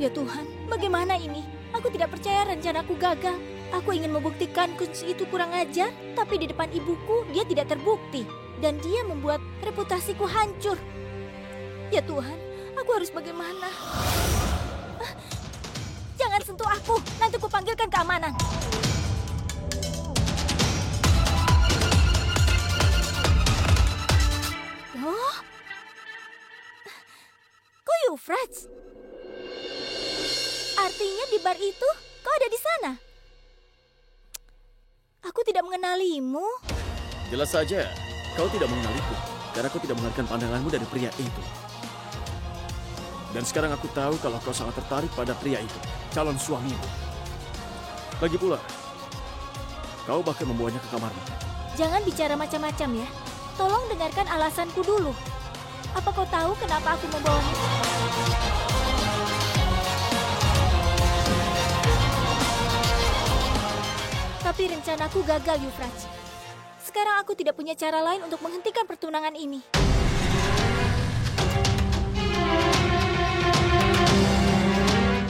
Ya Tuhan, bagaimana ini? Aku tidak percaya rencanaku gagal. Aku ingin membuktikan kunci itu kurang ajar, tapi di depan ibuku dia tidak terbukti. Dan dia membuat reputasiku hancur. Ya Tuhan, aku harus bagaimana? Jangan sentuh aku, nanti ku panggilkan keamanan. Oh, kok Euphrates? Artinya di bar itu kau ada di sana? Aku tidak mengenalimu. Jelas saja, kau tidak mengenaliku, karena kau tidak mengalihkan pandanganmu dari pria itu. Dan sekarang aku tahu kalau kau sangat tertarik pada pria itu, calon suamimu. Lagi pula, kau bahkan membawanya ke kamarmu. Jangan bicara macam-macam ya. Tolong dengarkan alasanku dulu. Apa kau tahu kenapa aku membawanya? Tapi rencanaku gagal, Euphrates. Sekarang aku tidak punya cara lain untuk menghentikan pertunangan ini.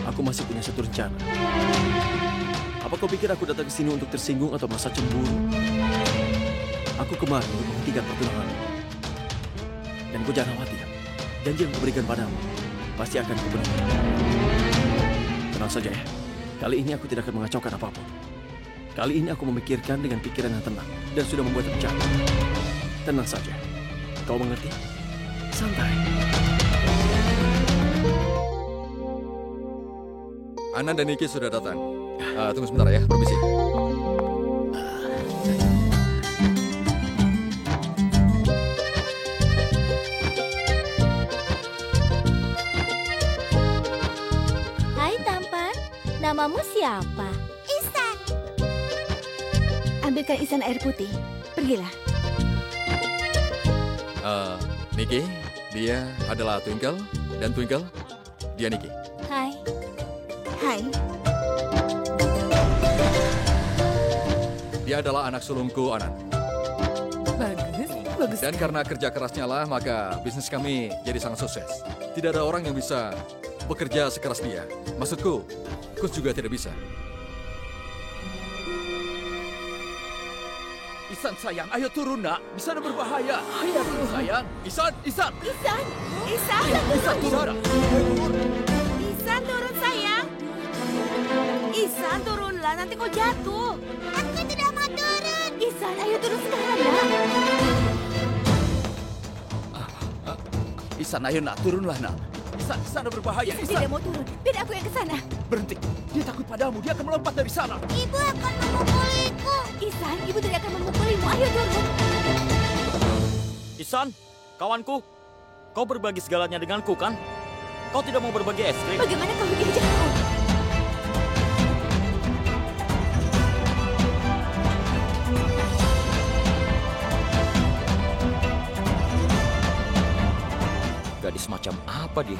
Aku masih punya satu rencana. Apa kau pikir aku datang ke sini untuk tersinggung atau merasa cemburu? Aku kemari untuk menghentikan pertunanganmu. Dan kau jangan khawatir. Janji yang kuberikan padamu pasti akan kupenuhi. Tenang saja ya. Kali ini aku tidak akan mengacaukan apapun. Kali ini aku memikirkan dengan pikiran yang tenang dan sudah membuat rencana. Tenang saja. Kau mengerti? Santai. Anand dan Niki sudah datang. Tunggu sebentar ya, permisi. Hai tampan, namamu siapa? Ihsan. Ambilkan Ihsan air putih. Pergilah. Niki, dia adalah Twinkle, dan Twinkle, dia Niki. Hai. Hai. Dia adalah anak sulungku, Anand. Bagus. Dan karena kerja kerasnya lah, maka bisnis kami jadi sangat sukses. Tidak ada orang yang bisa bekerja sekeras dia. Maksudku, Kus juga tidak bisa. Ihsan sayang, ayo turun nak. Di sana berbahaya. Ayo turun sayang. Ihsan. Ihsan Turun nak. Ihsan turun sayang. Ihsan turunlah, nanti kau jatuh. Aku tidak mau turun. Ihsan, ayo turun sekarang nak. Ihsan, ayo nak, turunlah nak. Ihsan, di sana berbahaya. Ihsan Ihsan, tidak mau turun. Biar aku yang ke sana. berhenti. Dia takut padamu, dia akan melompat dari sana. Ibu akan memukuliku. Ihsan, ibu tidak akan memukulimu. Ayo turun. Ihsan, kawanku, kau berbagi segalanya denganku kan? Kau tidak mau berbagi es krim? Bagaimana kau begini jauh? Gadis macam apa dia?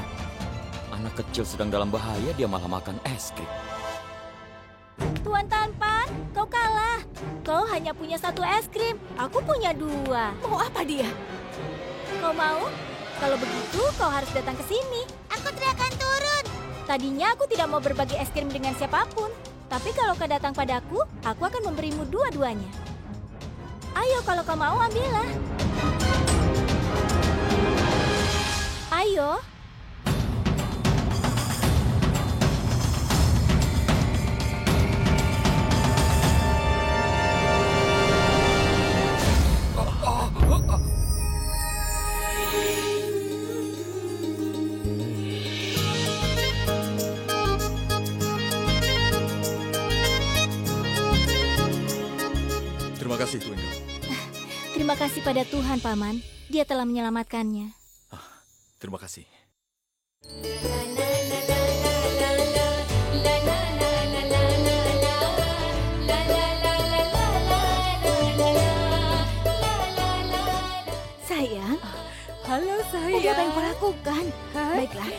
Anak kecil sedang dalam bahaya, dia malah makan es krim. Tuan Tampan, kau kalah. Kau hanya punya satu es krim. Aku punya 2. Mau apa dia? Kau mau? Kalau begitu, kau harus datang ke sini. Aku tidak akan turun. Tadinya aku tidak mau berbagi es krim dengan siapapun. Tapi kalau kau datang padaku, aku akan memberimu 2-duanya. Ayo, kalau kau mau, ambillah. Ayo. Terima kasih, Twinkle. Terima kasih pada Tuhan, Paman. Dia telah menyelamatkannya. Terima kasih. Sayang, Halo tadi apa yang kau sayang. lakukan? Baiklah,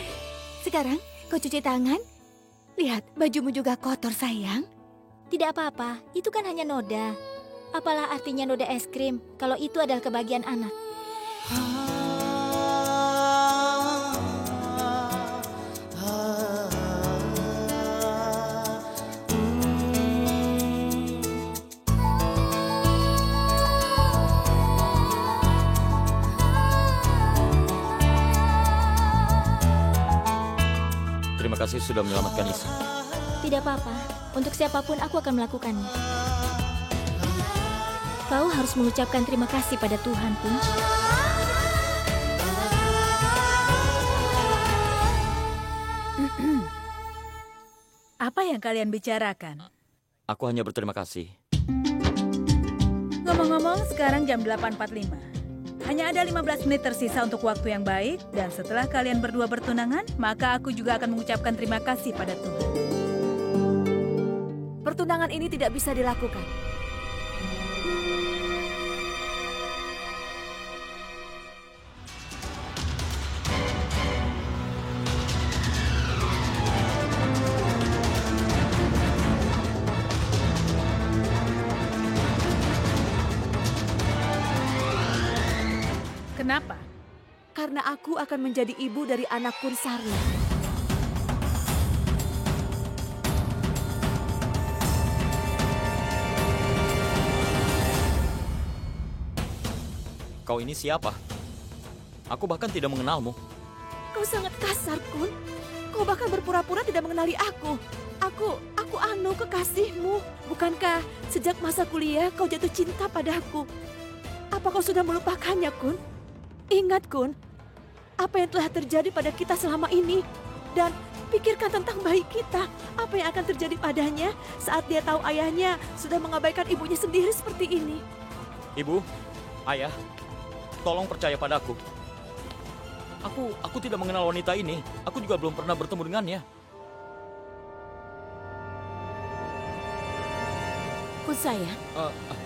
sekarang kau cuci tangan. Lihat, bajumu juga kotor, sayang. Tidak apa-apa, itu kan hanya noda. Apalah artinya noda es krim kalau itu adalah kebahagiaan anak? kasih sudah menyelamatkan Ihsan. Tidak apa-apa. Untuk siapapun aku akan melakukannya. Kau harus mengucapkan terima kasih pada Tuhan, Kunz. Apa yang kalian bicarakan? Aku hanya berterima kasih. Ngomong-ngomong, sekarang jam 8.45. Hanya ada 15 menit tersisa untuk waktu yang baik, dan setelah kalian berdua bertunangan, maka aku juga akan mengucapkan terima kasih pada Tuhan. Pertunangan ini tidak bisa dilakukan. Kenapa? Karena aku akan menjadi ibu dari anak Kun Sarna. Kau ini siapa? Aku bahkan tidak mengenalmu. Kau sangat kasar, Kun. Kau bahkan berpura-pura tidak mengenali aku. Aku Anu, kekasihmu. Bukankah sejak masa kuliah kau jatuh cinta padaku? Apa kau sudah melupakannya, Kun? Ingat, Kun, apa yang telah terjadi pada kita selama ini. Dan pikirkan tentang bayi kita. Apa yang akan terjadi padanya saat dia tahu ayahnya sudah mengabaikan ibunya sendiri seperti ini. Ibu, ayah, tolong percaya padaku. Aku tidak mengenal wanita ini. Aku juga belum pernah bertemu dengannya. Kun sayang,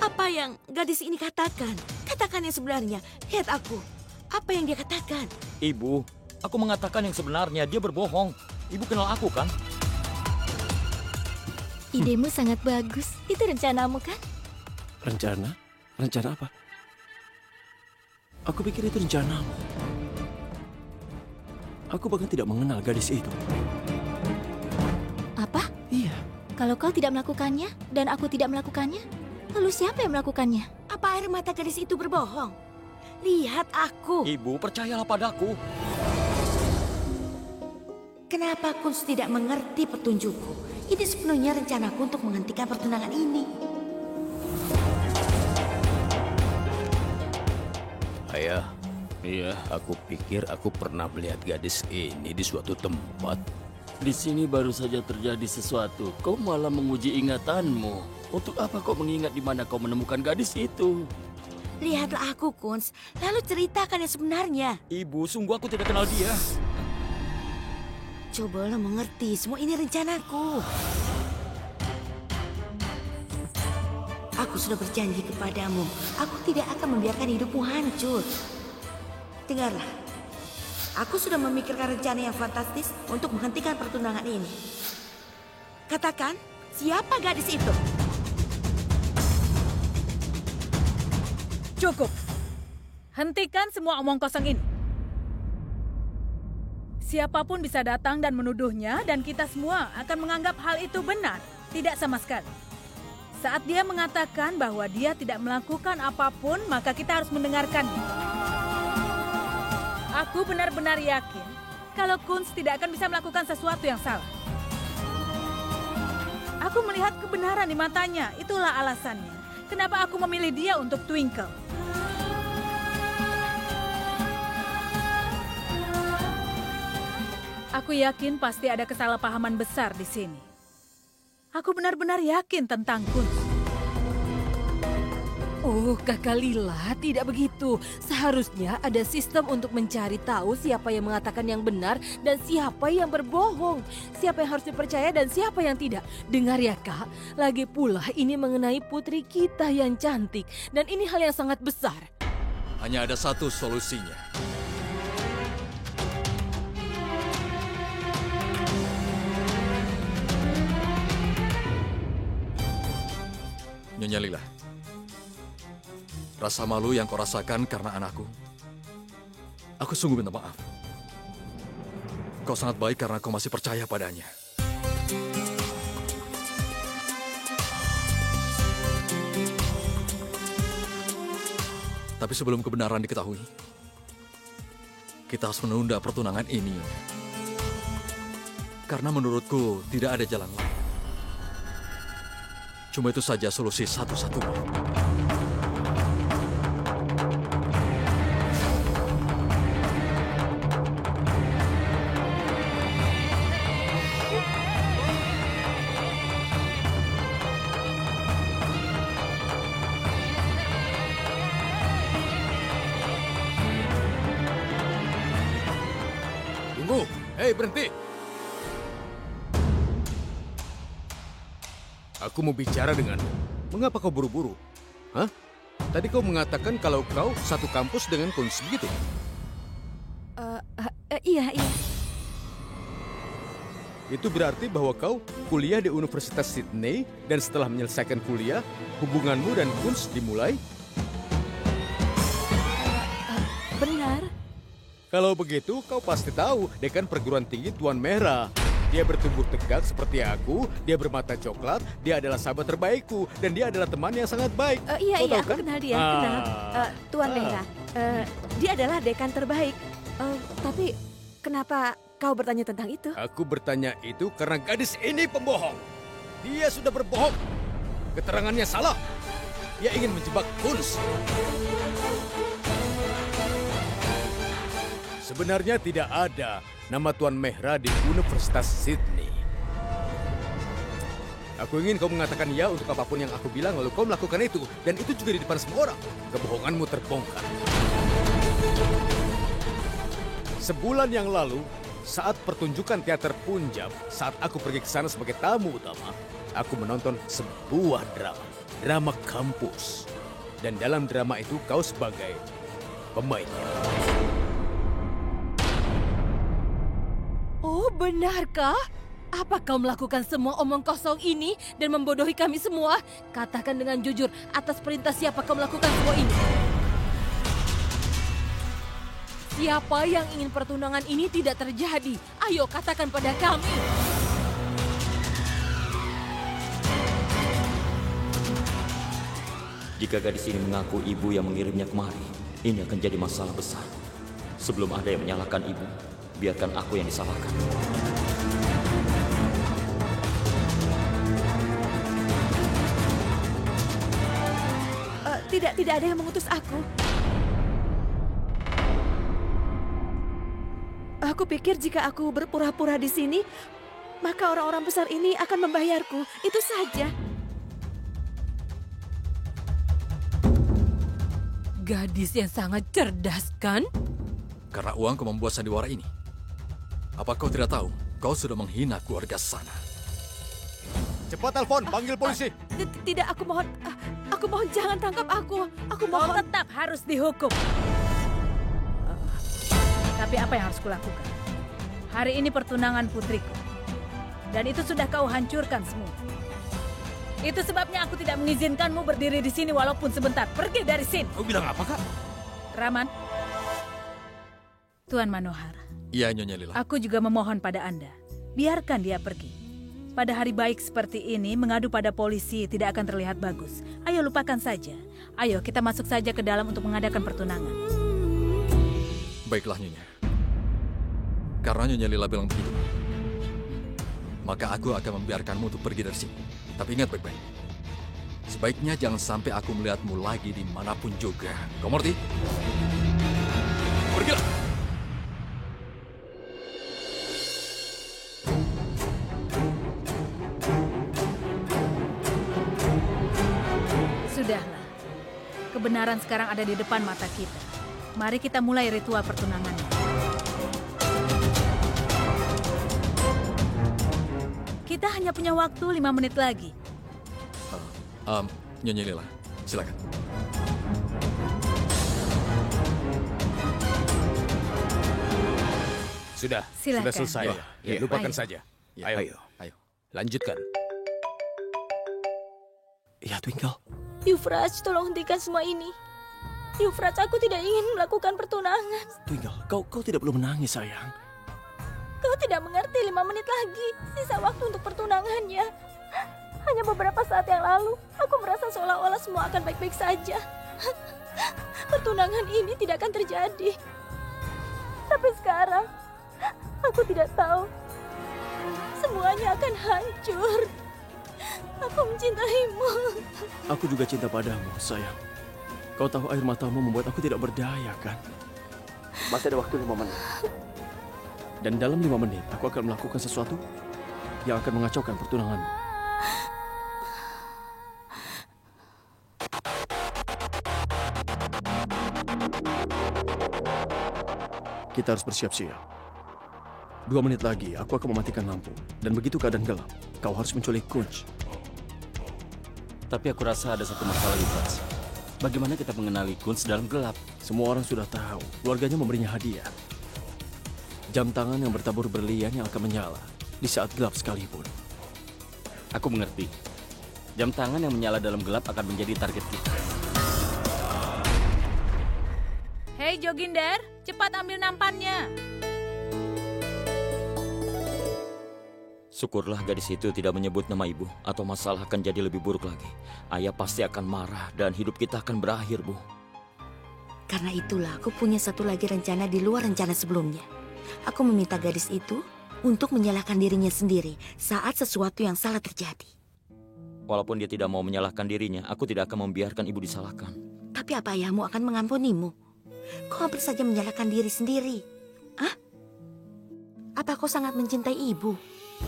apa yang gadis ini katakan? Katakan yang sebenarnya. Lihat aku. Apa yang dia katakan? Ibu, aku mengatakan yang sebenarnya. Dia berbohong. Ibu kenal aku kan? Idemu sangat bagus. Itu rencanamu kan? Rencana? Rencana apa? Aku pikir itu rencanamu. Aku bahkan tidak mengenal gadis itu. Apa? Iya. Kalau kau tidak melakukannya dan aku tidak melakukannya, lalu siapa yang melakukannya? Apa air mata gadis itu berbohong? Lihat aku. Ibu, percayalah padaku. Kenapa Kunz tidak mengerti petunjukku? Ini sepenuhnya rencanaku untuk menghentikan pertunangan ini. Ayah, iya, aku pikir aku pernah melihat gadis ini di suatu tempat. Di sini baru saja terjadi sesuatu. Kau malah menguji ingatanmu. Untuk apa kau mengingat di mana kau menemukan gadis itu? Lihatlah aku, Kunz. Lalu ceritakan yang sebenarnya. Ibu, sungguh aku tidak kenal dia. Cobalah mengerti, semua ini rencanaku. Aku sudah berjanji kepadamu, aku tidak akan membiarkan hidupmu hancur. Dengarlah, aku sudah memikirkan rencana yang fantastis untuk menghentikan pertunangan ini. Katakan, siapa gadis itu? Cukup. Hentikan semua omong kosong ini. Siapapun bisa datang dan menuduhnya dan kita semua akan menganggap hal itu benar. Tidak sama sekali. Saat dia mengatakan bahwa dia tidak melakukan apapun, maka kita harus mendengarkannya. Aku benar-benar yakin kalau Kunz tidak akan bisa melakukan sesuatu yang salah. Aku melihat kebenaran di matanya, itulah alasannya. Kenapa aku memilih dia untuk Twinkle? Aku yakin pasti ada kesalahpahaman besar di sini. Aku benar-benar yakin tentang Kunz. Oh, Kakak Lila, tidak begitu. Seharusnya ada sistem untuk mencari tahu siapa yang mengatakan yang benar dan siapa yang berbohong. Siapa yang harus dipercaya dan siapa yang tidak. Dengar ya, Kak. Lagi pula ini mengenai putri kita yang cantik. Dan ini hal yang sangat besar. Hanya ada satu solusinya. Nyonya Lila, rasa malu yang kau rasakan karena anakku, aku sungguh minta maaf. Kau sangat baik karena kau masih percaya padanya. Tapi sebelum kebenaran diketahui, kita harus menunda pertunangan ini. Karena menurutku tidak ada jalan lain. Cuma itu saja solusi satu-satunya. Tunggu, hei berhenti. Aku mau bicara denganmu. Mengapa kau buru-buru? Hah? Tadi kau mengatakan kalau kau satu kampus dengan Kunz, begitu? Iya. Itu berarti bahwa kau kuliah di Universitas Sydney dan setelah menyelesaikan kuliah, hubunganmu dan Kunz dimulai? Benar. Kalau begitu, kau pasti tahu dekan perguruan tinggi Tuan Merah. Dia bertubuh tegak seperti aku, dia bermata coklat, dia adalah sahabat terbaikku, dan dia adalah teman yang sangat baik. Iya, Kau tahu aku kan? kenal dia, kenal. Tuan Merah. Dia adalah dekan terbaik. Tapi kenapa kau bertanya tentang itu? Aku bertanya itu karena gadis ini pembohong. Dia sudah berbohong. Keterangannya salah. Dia ingin menjebak Kunz. Sebenarnya tidak ada nama Tuan Mehra di Universitas Sydney. Aku ingin kau mengatakan ya untuk apapun yang aku bilang, lalu kau melakukan itu. Dan itu juga di depan semua orang. Kebohonganmu terbongkar. Sebulan yang lalu, saat pertunjukan teater Punjab, saat aku pergi ke sana sebagai tamu utama, aku menonton sebuah drama. Drama kampus. Dan dalam drama itu kau sebagai pemainnya. Oh, benarkah? Apa kau melakukan semua omong kosong ini dan membodohi kami semua? Katakan dengan jujur, atas perintah siapa kau melakukan semua ini? Siapa yang ingin pertunangan ini tidak terjadi? Ayo katakan pada kami. Jika gadis ini mengaku ibu yang mengirimnya kemari, ini akan jadi masalah besar. Sebelum ada yang menyalahkan ibu, biarkan aku yang disalahkan. Tidak ada yang mengutus aku. Aku pikir jika aku berpura-pura di sini, maka orang-orang besar ini akan membayarku. Itu saja. Gadis yang sangat cerdas, kan? Karena uang kau membuat sandiwara ini. Apa kau tidak tahu? Kau sudah menghina keluarga sana. Cepat telepon, panggil polisi. Tidak, aku mohon jangan tangkap aku. Aku Kau mohon. tetap harus dihukum. Tapi apa yang harus kulakukan? Hari ini pertunangan putriku. Dan itu sudah kau hancurkan semua. Itu sebabnya aku tidak mengizinkanmu berdiri di sini walaupun sebentar. Pergi dari sini. Kau bilang apa, Kak? Raman. Tuan Manohar. Iya, Nyonya Lila. Aku juga memohon pada Anda. Biarkan dia pergi. Pada hari baik seperti ini, mengadu pada polisi tidak akan terlihat bagus. Ayo lupakan saja. Ayo kita masuk saja ke dalam untuk mengadakan pertunangan. Baiklah, Nyonya. Karena Nyonya Lila bilang begitu, maka aku akan membiarkanmu untuk pergi dari sini. Tapi ingat baik-baik. Sebaiknya jangan sampai aku melihatmu lagi dimanapun juga. Kau mengerti? Pergilah! Sudahlah. Kebenaran sekarang ada di depan mata kita. Mari kita mulai ritual pertunangannya. Kita hanya punya waktu 5 menit lagi. Nyonya Lila, silakan. Sudah Silakan. selesai. Ya, Lupakan ayo. saja. Ya, Ayo. Lanjutkan. Ya, Twinkle. Yuvraj, tolong hentikan semua ini. Yuvraj, aku tidak ingin melakukan pertunangan. Twinkle, kau tidak perlu menangis, sayang. Kau tidak mengerti, 5 menit lagi. Sisa waktu untuk pertunangannya. Hanya beberapa saat yang lalu, aku merasa seolah-olah semua akan baik-baik saja. Pertunangan ini tidak akan terjadi. Tapi sekarang, aku tidak tahu. semuanya akan hancur. Aku mencintaimu. Aku juga cinta padamu, sayang. Kau tahu air matamu membuat aku tidak berdaya, kan? Masih ada waktu 5 menit. Dan dalam 5 menit, aku akan melakukan sesuatu yang akan mengacaukan pertunanganmu. Kita harus bersiap-siap. 2 menit lagi, aku akan mematikan lampu. Dan begitu keadaan gelap, kau harus menculik Kunz. Tapi aku rasa ada satu masalah, Yufras. Bagaimana kita mengenali Kunz dalam gelap? Semua orang sudah tahu, keluarganya memberinya hadiah. Jam tangan yang bertabur berlian yang akan menyala di saat gelap sekalipun. Aku mengerti. Jam tangan yang menyala dalam gelap akan menjadi target kita. Hei Joginder, cepat ambil nampannya. Syukurlah gadis itu tidak menyebut nama ibu, atau masalah akan jadi lebih buruk lagi. Ayah pasti akan marah dan hidup kita akan berakhir, Bu. Karena itulah aku punya satu lagi rencana di luar rencana sebelumnya. Aku meminta gadis itu untuk menyalahkan dirinya sendiri saat sesuatu yang salah terjadi. Walaupun dia tidak mau menyalahkan dirinya, aku tidak akan membiarkan ibu disalahkan. Tapi apa ayahmu akan mengampunimu? Kau hampir saja menyalahkan diri sendiri. Hah? Apa kau sangat mencintai ibu?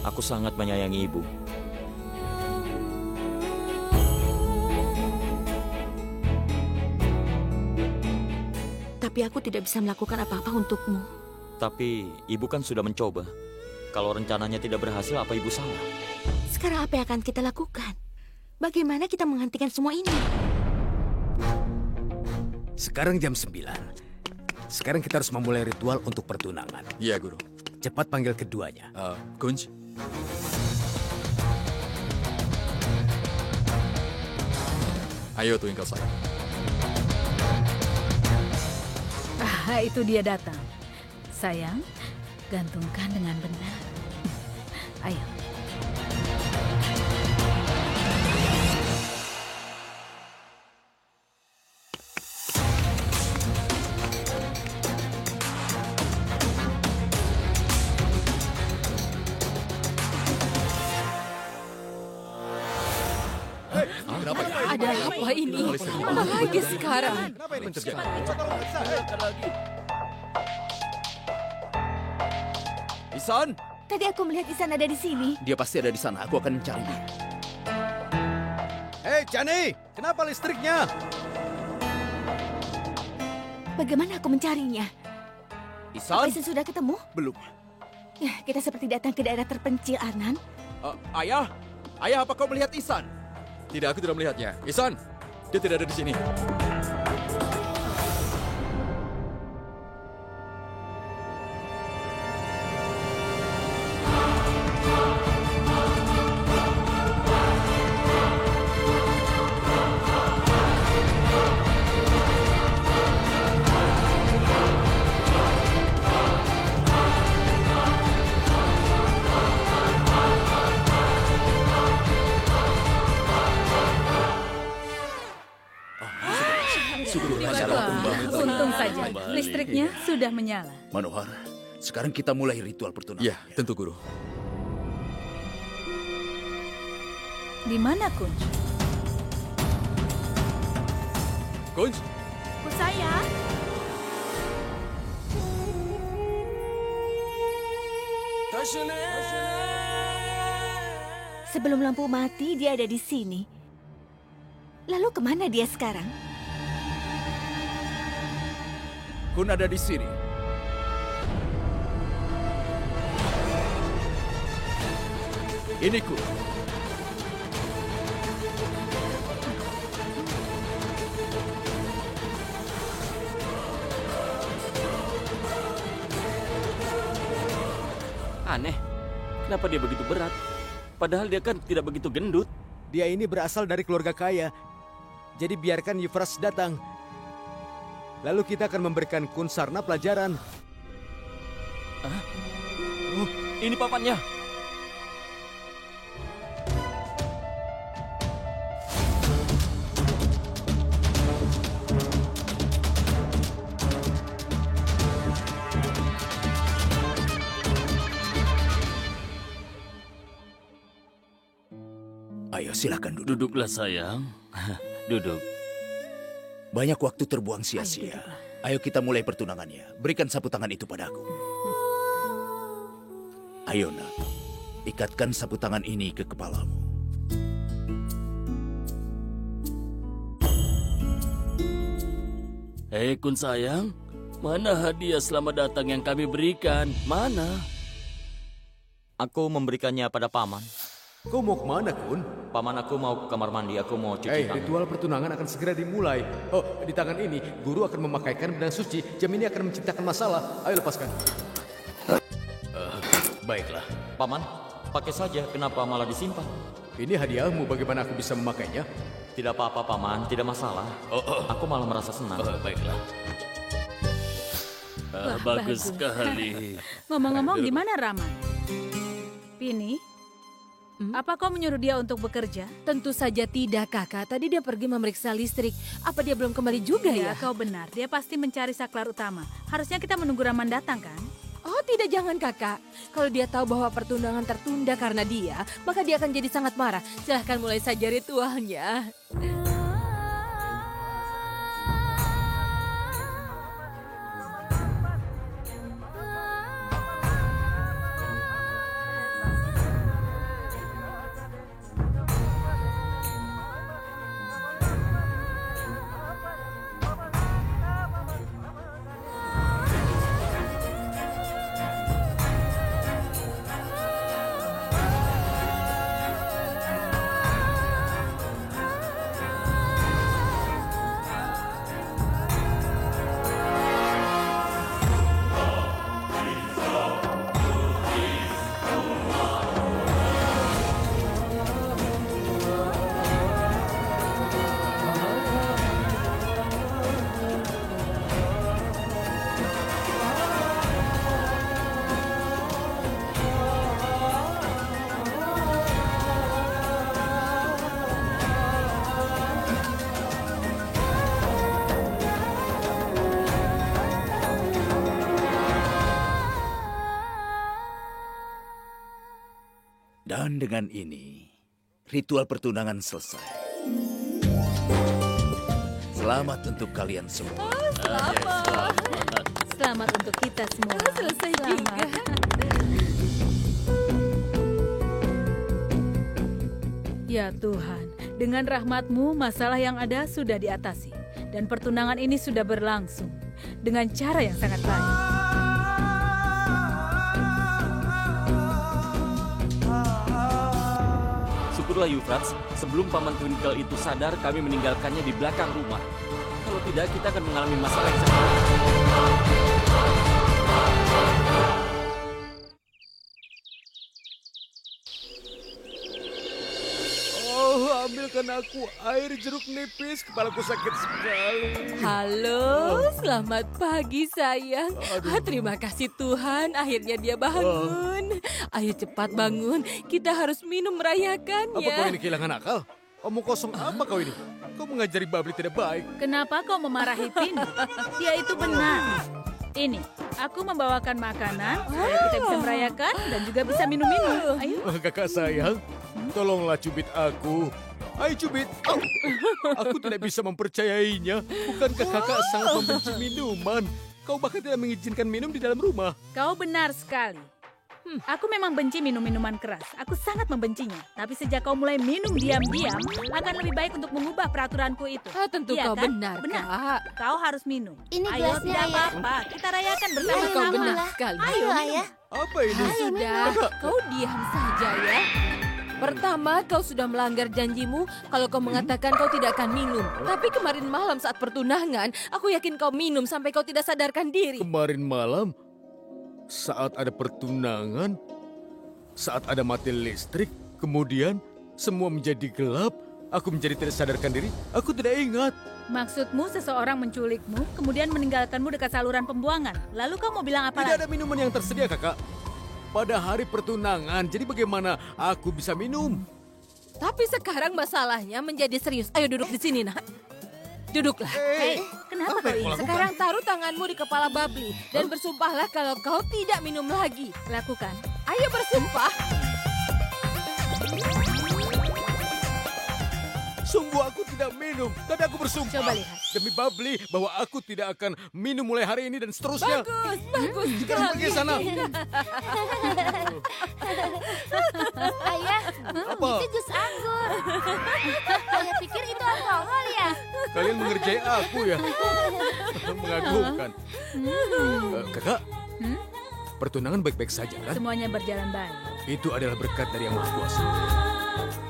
Aku sangat menyayangi ibu. Tapi aku tidak bisa melakukan apa-apa untukmu. Tapi ibu kan sudah mencoba. Kalau rencananya tidak berhasil, apa ibu salah? Sekarang apa yang akan kita lakukan? Bagaimana kita menghentikan semua ini? Sekarang jam 9. Sekarang kita harus memulai ritual untuk pertunangan. Iya, Guru. Cepat panggil keduanya. Kunz. Ayo Twinkle sayang. Itu dia datang. Sayang, gantungkan dengan benar. Ayo. Ada apa ini? Apa lagi sekarang? Isan! Tadi aku melihat Isan ada di sini. Dia pasti ada di sana. Aku akan mencarinya. Hei, Chani! Kenapa listriknya? Bagaimana aku mencarinya? Isan? Apa Isan sudah ketemu? Belum. Ya, kita seperti datang ke daerah terpencil, Arnan. Ayah? Ayah, apa kau melihat Isan? Tidak, aku tidak melihatnya. Ihsan, dia tidak ada di sini. Untung saja, listriknya sudah menyala. Manohar, sekarang kita mulai ritual pertunangan. Ya, tentu Guru. Di mana Kunz? Kunz? Saya. Sebelum lampu mati, dia ada di sini. Lalu kemana dia sekarang? Kun ada di sini. Ini Kun. Aneh, kenapa dia begitu berat? Padahal dia kan tidak begitu gendut. Dia ini berasal dari keluarga kaya. Jadi biarkan Yufras datang. Lalu kita akan memberikan Kun Sarna pelajaran. Ini papannya. Ayo, silakan duduk. Duduklah sayang. Duduk. Banyak waktu terbuang sia-sia. Ayo kita mulai pertunangannya. Berikan sapu tangan itu padaku. Ayo nak, ikatkan sapu tangan ini ke kepalamu. Hei Kun sayang, mana hadiah selamat datang yang kami berikan? Mana? Aku memberikannya pada paman. Kau mau kemana, Kun? Paman, aku mau ke kamar mandi. Aku mau cuci tangan. Ritual pertunangan akan segera dimulai. Oh, di tangan ini, guru akan memakaikan benang suci. Jam ini akan menciptakan masalah. Ayo lepaskan. Baiklah. Paman, pakai saja. Kenapa malah disimpan? Ini hadiahmu, bagaimana aku bisa memakainya? Tidak apa-apa, Paman. Tidak masalah. Aku malah merasa senang. Baiklah. Bagus sekali. Ngomong-ngomong, gimana Rama? Pini, apa kau menyuruh dia untuk bekerja? Tentu saja tidak, Kakak. Tadi dia pergi memeriksa listrik. Apa dia belum kembali juga ya? Kau benar. Dia pasti mencari saklar utama. Harusnya kita menunggu Raman datang, kan? Oh tidak, jangan Kakak. Kalau dia tahu bahwa pertunangan tertunda karena dia, maka dia akan jadi sangat marah. Silahkan mulai saja ritualnya. Dan dengan ini, ritual pertunangan selesai. Selamat untuk kalian semua. Selamat untuk kita semua. Selesai juga. Ya Tuhan, dengan rahmat-Mu masalah yang ada sudah diatasi. Dan pertunangan ini sudah berlangsung dengan cara yang sangat baik. Syukurlah Yufrats, sebelum Paman Twinkle itu sadar kami meninggalkannya di belakang rumah. Kalau tidak, kita akan mengalami masalah yang sangat. Oh, ambilkan aku air jeruk nipis, kepalaku sakit sekali. Halo, selamat pagi sayang. Terima kasih Tuhan, akhirnya dia bangun. Ayo cepat bangun, kita harus minum merayakannya. Apa kau ini kehilangan akal? Omong kosong apa kau ini? Kau mengajari Babli tidak baik. Kenapa kau memarahi Pini? Dia itu benar. Ini, aku membawakan makanan supaya kita bisa merayakan dan juga bisa minum-minum. Ayo. Kakak sayang, tolonglah cubit aku. Ayo cubit. Oh, aku tidak bisa mempercayainya. Bukankah kakak sangat membenci minuman? Kau bahkan tidak mengizinkan minum di dalam rumah. Kau benar sekali. Aku memang benci minum-minuman keras. Aku sangat membencinya. Tapi sejak kau mulai minum diam-diam, akan lebih baik untuk mengubah peraturanku itu. Tentu Iya, kau kan? benar, Kak. Kau harus minum. Ini Ayo, gelasnya, tidak Ayah. apa-apa. Kita rayakan bersama-sama. Kau benar sekali. Ayo, Ayah. Apa ini? Sudah, kau diam saja ya. Pertama, kau sudah melanggar janjimu kalau kau mengatakan kau tidak akan minum. Tapi kemarin malam saat pertunangan, aku yakin kau minum sampai kau tidak sadarkan diri. Kemarin malam, saat ada pertunangan, saat ada mati listrik, kemudian semua menjadi gelap, aku menjadi tidak sadarkan diri, aku tidak ingat. Maksudmu seseorang menculikmu, kemudian meninggalkanmu dekat saluran pembuangan. Lalu kau mau bilang apa Tidak lagi? ada minuman yang tersedia, kakak. Pada hari pertunangan, jadi bagaimana aku bisa minum? Tapi sekarang masalahnya menjadi serius. Ayo duduk di sini, nak. Duduklah. Hei, kenapa kau ini? Sekarang taruh tanganmu di kepala Babli dan bersumpahlah kalau kau tidak minum lagi. Lakukan. Ayo bersumpah. Sungguh aku tidak minum. Tapi aku bersumpah. Coba lihat. Demi Bubbly bahwa aku tidak akan minum mulai hari ini dan seterusnya. Bagus Sekarang pergi sana. Ayah, Apa? itu jus anggur. Ayah pikir itu alkohol ya? Kalian mengerjai aku ya. Mengagumkan. Kakak, pertunangan baik-baik saja kan? Semuanya berjalan baik. Itu adalah berkat dari Yang Maha Kuasa.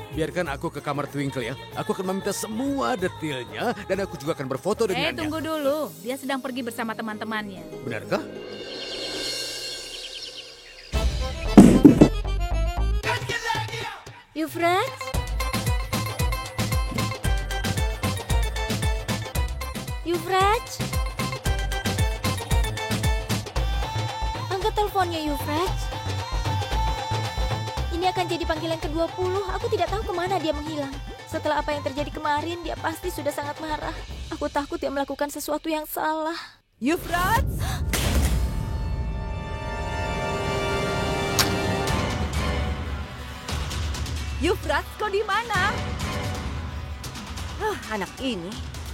Biarkan aku ke kamar Twinkle ya. Aku akan meminta semua detailnya dan aku juga akan berfoto dengannya. Tunggu dulu. Dia sedang pergi bersama teman-temannya. Benarkah? Euphrates? Euphrates? Angkat teleponnya, Euphrates. Ini akan jadi panggilan ke-20. Aku tidak tahu kemana dia menghilang. Setelah apa yang terjadi kemarin, dia pasti sudah sangat marah. Aku takut dia melakukan sesuatu yang salah. Euphrates? Euphrates, kau di mana? Anak ini.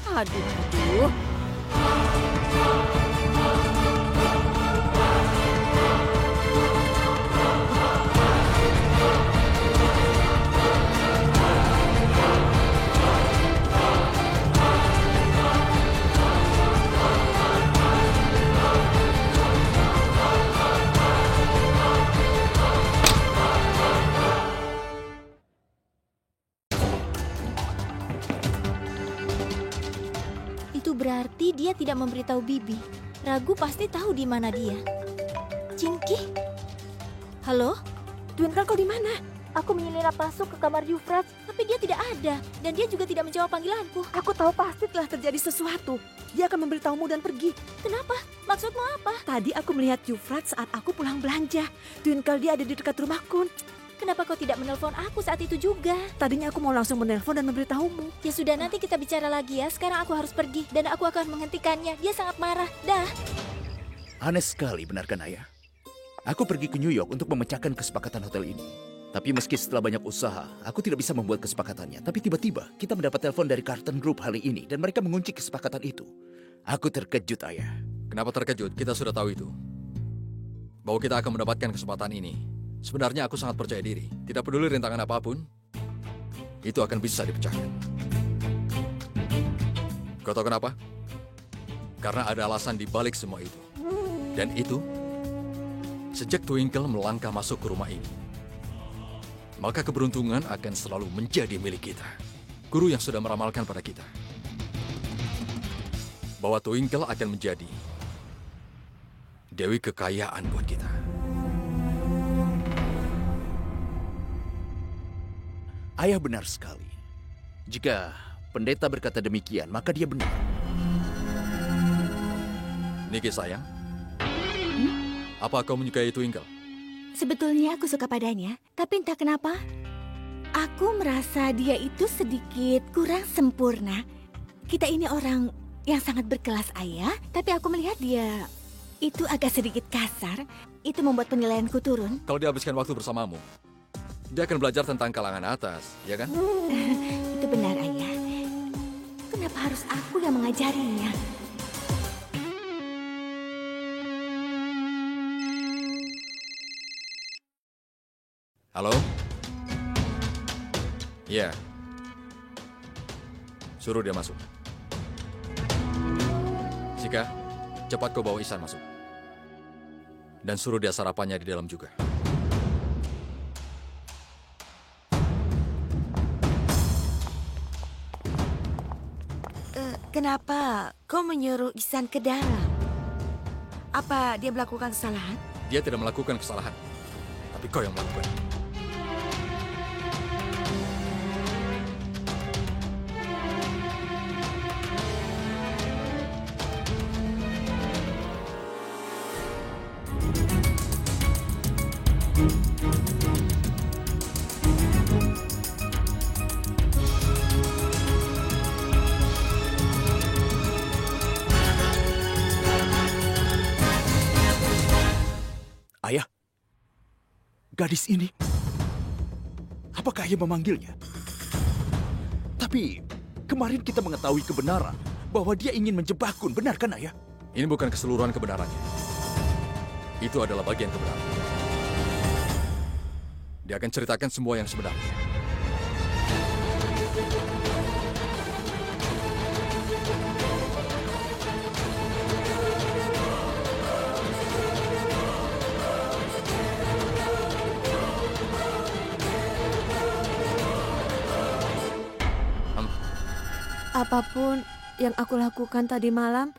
Aduh. Itu berarti dia tidak memberitahu Bibi. Ragu pasti tahu di mana dia. Cingki? Halo? Twinkle, kau di mana? Aku menyelirap masuk ke kamar Euphrates, tapi dia tidak ada. Dan dia juga tidak menjawab panggilanku. Aku tahu pasti telah terjadi sesuatu. Dia akan memberitahumu dan pergi. Kenapa? Maksudmu apa? Tadi aku melihat Euphrates saat aku pulang belanja. Twinkle, dia ada di dekat rumah Kun. Kenapa kau tidak menelpon aku saat itu juga? Tadinya aku mau langsung menelpon dan memberitahumu. Ya sudah, nanti kita bicara lagi ya. Sekarang aku harus pergi dan aku akan menghentikannya. Dia sangat marah. Dah. Aneh sekali, benarkan ayah? Aku pergi ke New York untuk memecahkan kesepakatan hotel ini. Tapi meski setelah banyak usaha, aku tidak bisa membuat kesepakatannya. Tapi tiba-tiba kita mendapat telepon dari Carlton Group hari ini dan mereka mengunci kesepakatan itu. Aku terkejut, ayah. Kenapa terkejut? Kita sudah tahu itu. Bahwa kita akan mendapatkan kesempatan ini. Sebenarnya aku sangat percaya diri. Tidak peduli rintangan apapun, itu akan bisa dipecahkan. Kau tahu kenapa? Karena ada alasan di balik semua itu. Dan itu, sejak Twinkle melangkah masuk ke rumah ini, maka keberuntungan akan selalu menjadi milik kita. Guru yang sudah meramalkan pada kita bahwa Twinkle akan menjadi dewi kekayaan buat kita. Ayah benar sekali. Jika pendeta berkata demikian, maka dia benar. Niki sayang, apa kau menyukai Twinkle? Sebetulnya aku suka padanya, tapi entah kenapa aku merasa dia itu sedikit kurang sempurna. Kita ini orang yang sangat berkelas, ayah, tapi aku melihat dia itu agak sedikit kasar. Itu membuat penilaianku turun. Kalau dia habiskan waktu bersamamu, dia akan belajar tentang kalangan atas, ya kan? Itu benar, ayah. Kenapa harus aku yang mengajarinya? Halo? Iya. Suruh dia masuk. Sika, cepat kau bawa Ihsan masuk. Dan suruh dia sarapannya di dalam juga. Kenapa kau menyuruh Ihsan ke dalam? Apa dia melakukan kesalahan? Dia tidak melakukan kesalahan, tapi kau yang melakukan. Ayah, gadis ini, apakah ayah memanggilnya? Tapi Tapi kemarin kita mengetahui kebenaran bahwa dia ingin menjebak Kun, benar kan Ayah? Ini bukan keseluruhan kebenarannya. Itu adalah bagian kebenaran. Dia akan ceritakan semua yang sebenarnya. Apapun yang aku lakukan tadi malam,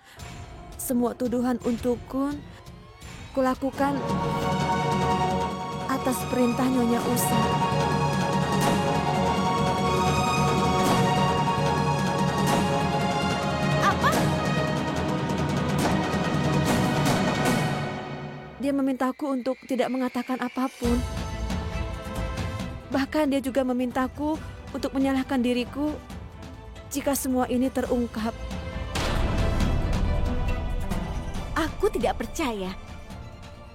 semua tuduhan untuk Kun, kulakukan atas perintah Nyonya Usa. Apa? Dia memintaku untuk tidak mengatakan apapun. Bahkan dia juga memintaku untuk menyalahkan diriku jika semua ini terungkap. Aku tidak percaya.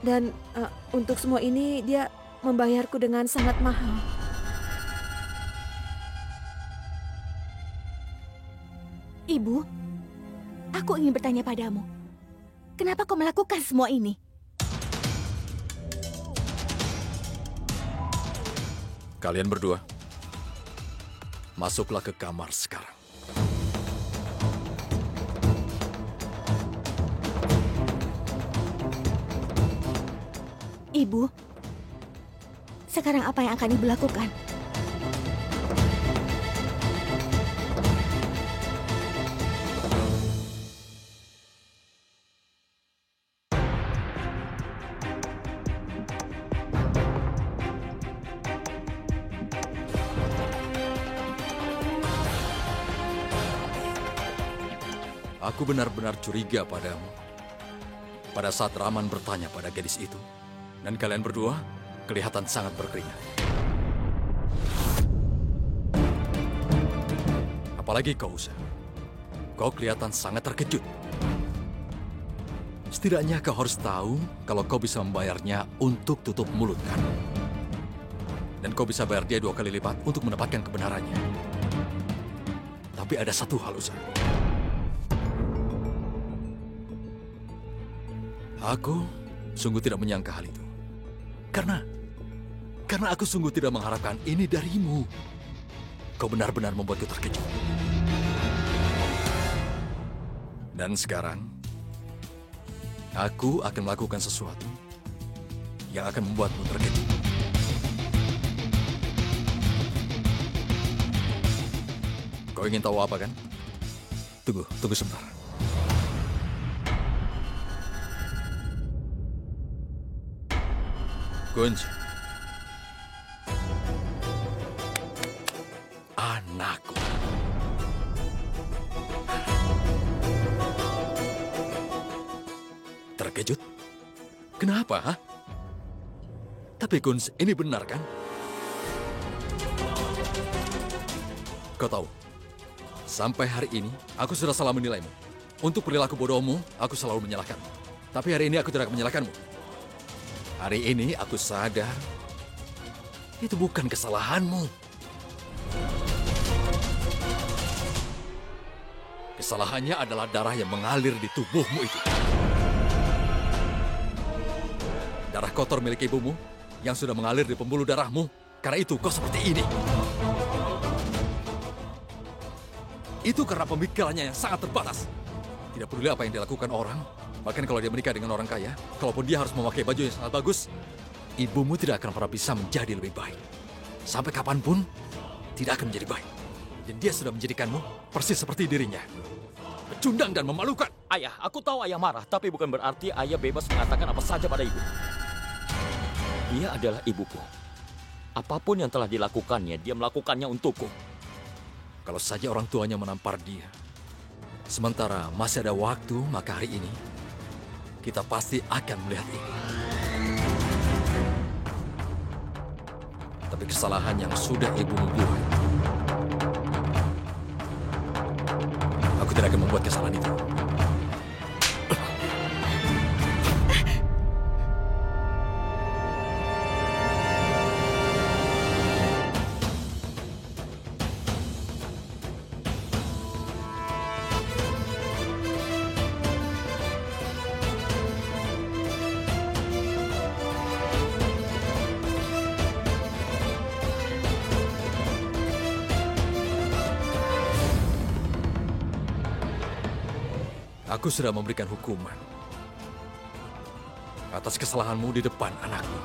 Dan untuk semua ini dia membayarku dengan sangat mahal. Ibu, aku ingin bertanya padamu. Kenapa kau melakukan semua ini? Kalian berdua, masuklah ke kamar sekarang. Ibu, sekarang apa yang akan Ibu lakukan? Aku benar-benar curiga padamu pada saat Raman bertanya pada gadis itu. Dan kalian berdua kelihatan sangat berkeringat. Apalagi kau, Usa. Kau kelihatan sangat terkejut. Setidaknya kau harus tahu kalau kau bisa membayarnya untuk tutup mulut, kan? Dan kau bisa bayar dia 2 kali lipat untuk mendapatkan kebenarannya. Tapi ada satu hal, Usa. Aku sungguh tidak menyangka hal itu. Karena aku sungguh tidak mengharapkan ini darimu. Kau benar-benar membuatku terkejut. Dan sekarang, aku akan melakukan sesuatu yang akan membuatmu terkejut. Kau ingin tahu apa, kan? Tunggu sebentar. Kunz. Anakku. Terkejut? Kenapa, ha? Tapi Kunz, ini benar, kan? Kau tahu, sampai hari ini aku sudah salah menilaimu. Untuk perilaku bodohmu, aku selalu menyalahkanmu. Tapi hari ini aku tidak akan menyalahkanmu. Hari ini aku sadar, itu bukan kesalahanmu. Kesalahannya adalah darah yang mengalir di tubuhmu itu. Darah kotor milik ibumu yang sudah mengalir di pembuluh darahmu. Karena itu kau seperti ini. Itu karena pemikirannya yang sangat terbatas. Tidak peduli apa yang dilakukan orang. Bahkan kalau dia menikah dengan orang kaya, kalaupun dia harus memakai baju yang sangat bagus, ibumu tidak akan pernah bisa menjadi lebih baik. Sampai kapanpun, tidak akan menjadi baik. Dan dia sudah menjadikanmu persis seperti dirinya. Pecundang dan memalukan. Ayah, aku tahu ayah marah, tapi bukan berarti ayah bebas mengatakan apa saja pada ibu. Dia adalah ibuku. Apapun yang telah dilakukannya, dia melakukannya untukku. Kalau saja orang tuanya menampar dia, sementara masih ada waktu, maka hari ini kita pasti akan melihat ini. Tapi kesalahan yang sudah ibumu buat, aku tidak akan membuat kesalahan itu. Aku sudah memberikan hukuman atas kesalahanmu di depan anakku.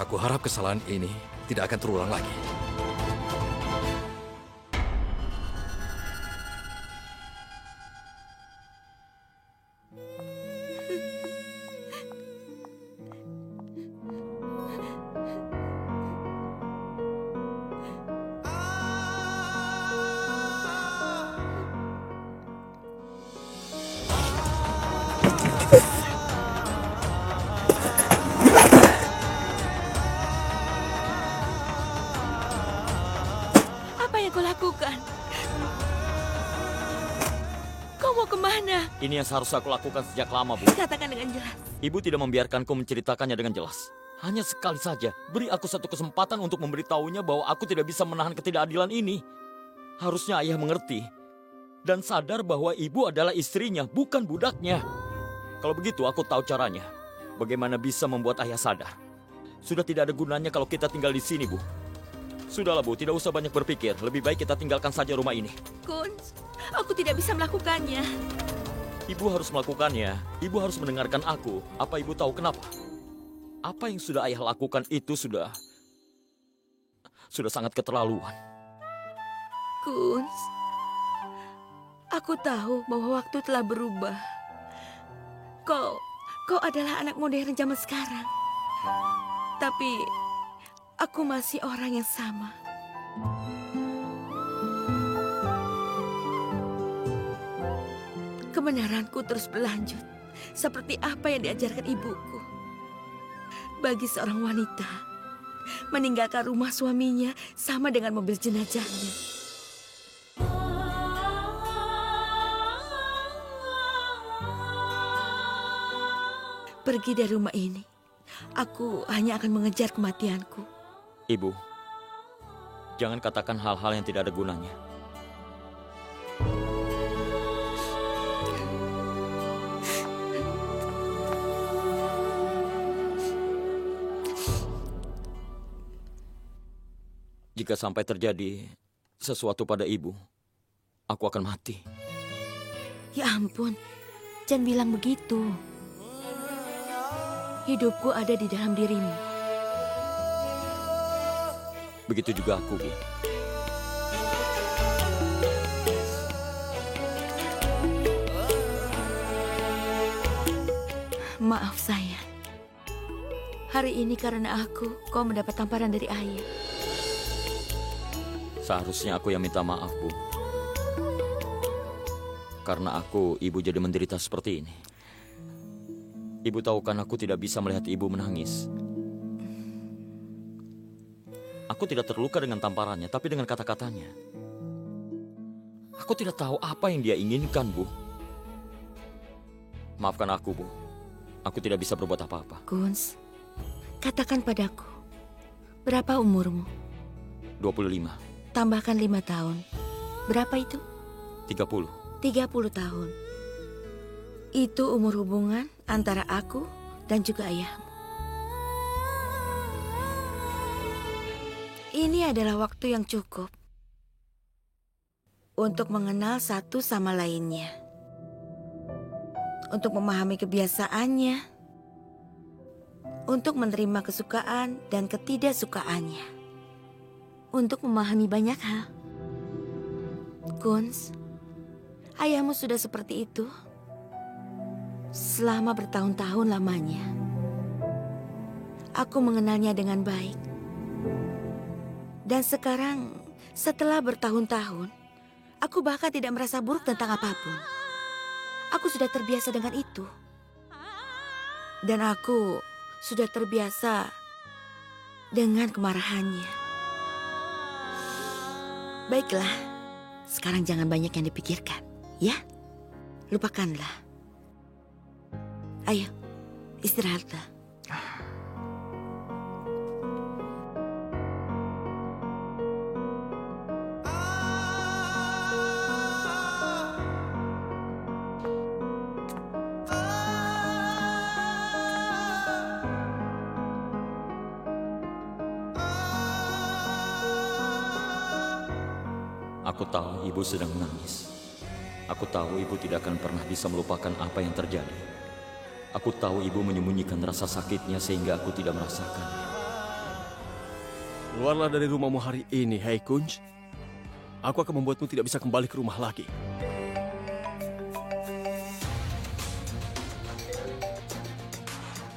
Aku harap kesalahan ini tidak akan terulang lagi. Ini yang seharusnya aku lakukan sejak lama, Bu. Katakan dengan jelas. Ibu tidak membiarkanku menceritakannya dengan jelas. Hanya sekali saja, beri aku satu kesempatan untuk memberitahunya bahwa aku tidak bisa menahan ketidakadilan ini. Harusnya ayah mengerti dan sadar bahwa ibu adalah istrinya, bukan budaknya. Kalau begitu, aku tahu caranya. Bagaimana bisa membuat ayah sadar. Sudah tidak ada gunanya kalau kita tinggal di sini, Bu. Sudahlah, Bu, tidak usah banyak berpikir. Lebih baik kita tinggalkan saja rumah ini. Kunz, aku tidak bisa melakukannya. Ibu harus melakukannya. Ibu harus mendengarkan aku. Apa ibu tahu kenapa? Apa yang sudah ayah lakukan itu sudah sangat keterlaluan. Kunz, aku tahu bahwa waktu telah berubah. Kau adalah anak modern zaman sekarang. Tapi aku masih orang yang sama. Kebenaranku terus berlanjut, seperti apa yang diajarkan ibuku. Bagi seorang wanita, meninggalkan rumah suaminya sama dengan mobil jenazahnya. Pergi dari rumah ini, aku hanya akan mengejar kematianku. Ibu, jangan katakan hal-hal yang tidak ada gunanya. Jika sampai terjadi sesuatu pada ibu, aku akan mati. Ya ampun, jangan bilang begitu. Hidupku ada di dalam dirimu. Begitu juga aku, Bu. Maaf sayang. Hari ini karena aku, kau mendapat tamparan dari ayah. Seharusnya aku yang minta maaf, Bu. Karena aku, ibu jadi menderita seperti ini. Ibu tahu kan aku tidak bisa melihat ibu menangis. Aku tidak terluka dengan tamparannya, tapi dengan kata-katanya. Aku tidak tahu apa yang dia inginkan, Bu. Maafkan aku, Bu. Aku tidak bisa berbuat apa-apa. Kunz, katakan padaku, berapa umurmu? 25. Tambahkan 5 tahun. Berapa itu? 30. 30 tahun. Itu umur hubungan antara aku dan juga ayahmu. Ini adalah waktu yang cukup untuk mengenal satu sama lainnya. Untuk memahami kebiasaannya. Untuk menerima kesukaan dan ketidaksukaannya. Untuk memahami banyak hal. Kunz, ayahmu sudah seperti itu selama bertahun-tahun lamanya. Aku mengenalnya dengan baik. Dan sekarang, setelah bertahun-tahun, aku bahkan tidak merasa buruk tentang apapun. Aku sudah terbiasa dengan itu. Dan aku sudah terbiasa dengan kemarahannya. Baiklah, sekarang jangan banyak yang dipikirkan, ya? Lupakanlah. Ayo, istirahatlah. Aku Aku tahu ibu sedang menangis. Aku tahu ibu tidak akan pernah bisa melupakan apa yang terjadi. Aku tahu ibu menyembunyikan rasa sakitnya sehingga aku tidak merasakannya. Keluarlah dari rumahmu hari ini, Hei Kunj. Aku akan membuatmu tidak bisa kembali ke rumah lagi.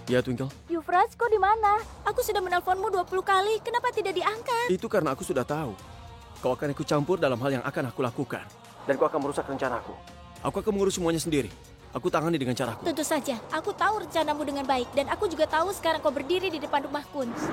Ya, Twinkle. Yufraj, kau di mana? Aku sudah menelponmu 20 kali. Kenapa tidak diangkat? Itu karena aku sudah tahu. Kau akan ikut campur dalam hal yang akan aku lakukan. Dan kau akan merusak rencanaku. Aku akan mengurus semuanya sendiri. Aku tangani dengan caraku. Tentu saja, aku tahu rencanamu dengan baik. Dan aku juga tahu sekarang kau berdiri di depan rumah Kunz.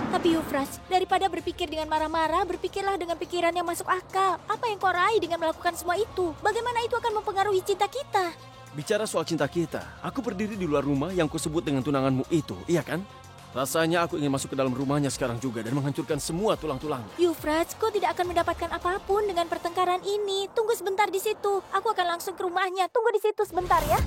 Tapi Yufraj, daripada berpikir dengan marah-marah, berpikirlah dengan pikiran yang masuk akal. Apa yang kau raih dengan melakukan semua itu? Bagaimana itu akan mempengaruhi cinta kita? Bicara soal cinta kita, aku berdiri di luar rumah yang kau sebut dengan tunanganmu itu, iya kan? Rasanya aku ingin masuk ke dalam rumahnya sekarang juga dan menghancurkan semua tulang-tulangnya. Yufraj, kau tidak akan mendapatkan apapun dengan pertengkaran ini. Tunggu sebentar di situ. Aku akan langsung ke rumahnya. Tunggu di situ sebentar ya.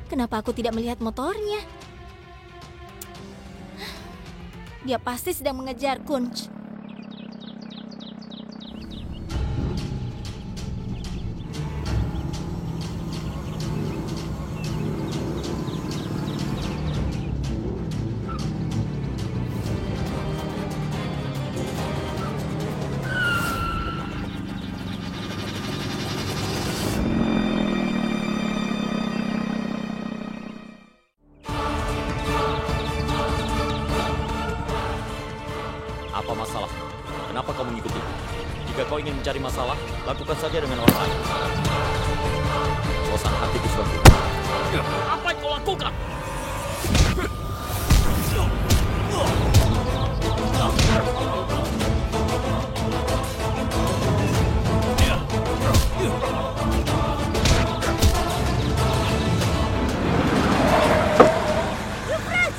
Kenapa aku tidak melihat motornya? Dia pasti sedang mengejar Kunz. Apa masalah? Kenapa kau mengikuti? Jika kau ingin mencari masalah, lakukan saja dengan orang lain. Suasana hatiku sudah berubah. Apa yang kau lakukan? Yufraj!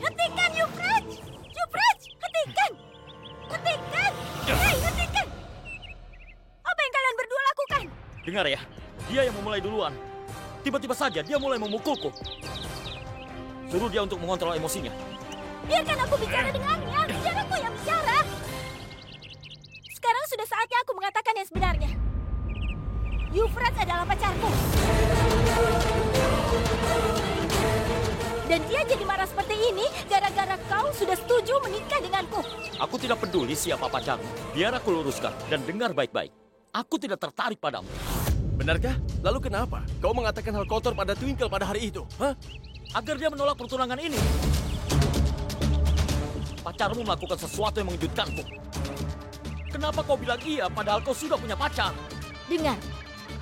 Hentikan, Yufraj! Yufraj, hentikan! Hentikan! Hei, hentikan! Apa yang kalian berdua lakukan? Dengar ya, dia yang memulai duluan. Tiba-tiba saja dia mulai memukulku. Suruh dia untuk mengontrol emosinya. Biarkan aku bicara dengannya. Biar aku yang bicara. Sekarang sudah saatnya aku mengatakan yang sebenarnya. Yufraj adalah pacarku. Dan dia jadi marah seperti ini gara-gara kau sudah setuju menikah denganku. Aku tidak peduli siapa pacarmu. Biar aku luruskan dan dengar baik-baik. Aku tidak tertarik padamu. Benarkah? Lalu kenapa kau mengatakan hal kotor pada Twinkle pada hari itu? Hah? Agar dia menolak pertunangan ini. Pacarmu melakukan sesuatu yang mengejutkanku. Kenapa kau bilang iya padahal kau sudah punya pacar? Dengar,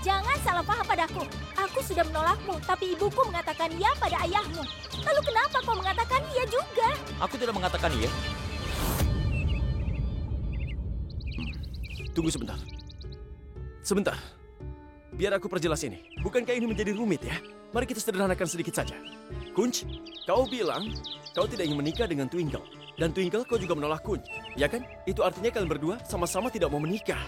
jangan salah paham padaku. Aku sudah menolakmu, tapi ibuku mengatakan ya pada ayahmu. Lalu kenapa kau mengatakan iya juga? Aku tidak mengatakan iya. Tunggu sebentar. Sebentar. Biar aku perjelas ini. Bukankah ini menjadi rumit ya? Mari kita sederhanakan sedikit saja. Kunz, kau bilang kau tidak ingin menikah dengan Twinkle. Dan Twinkle kau juga menolak Kunz. Ya kan? Itu artinya kalian berdua sama-sama tidak mau menikah.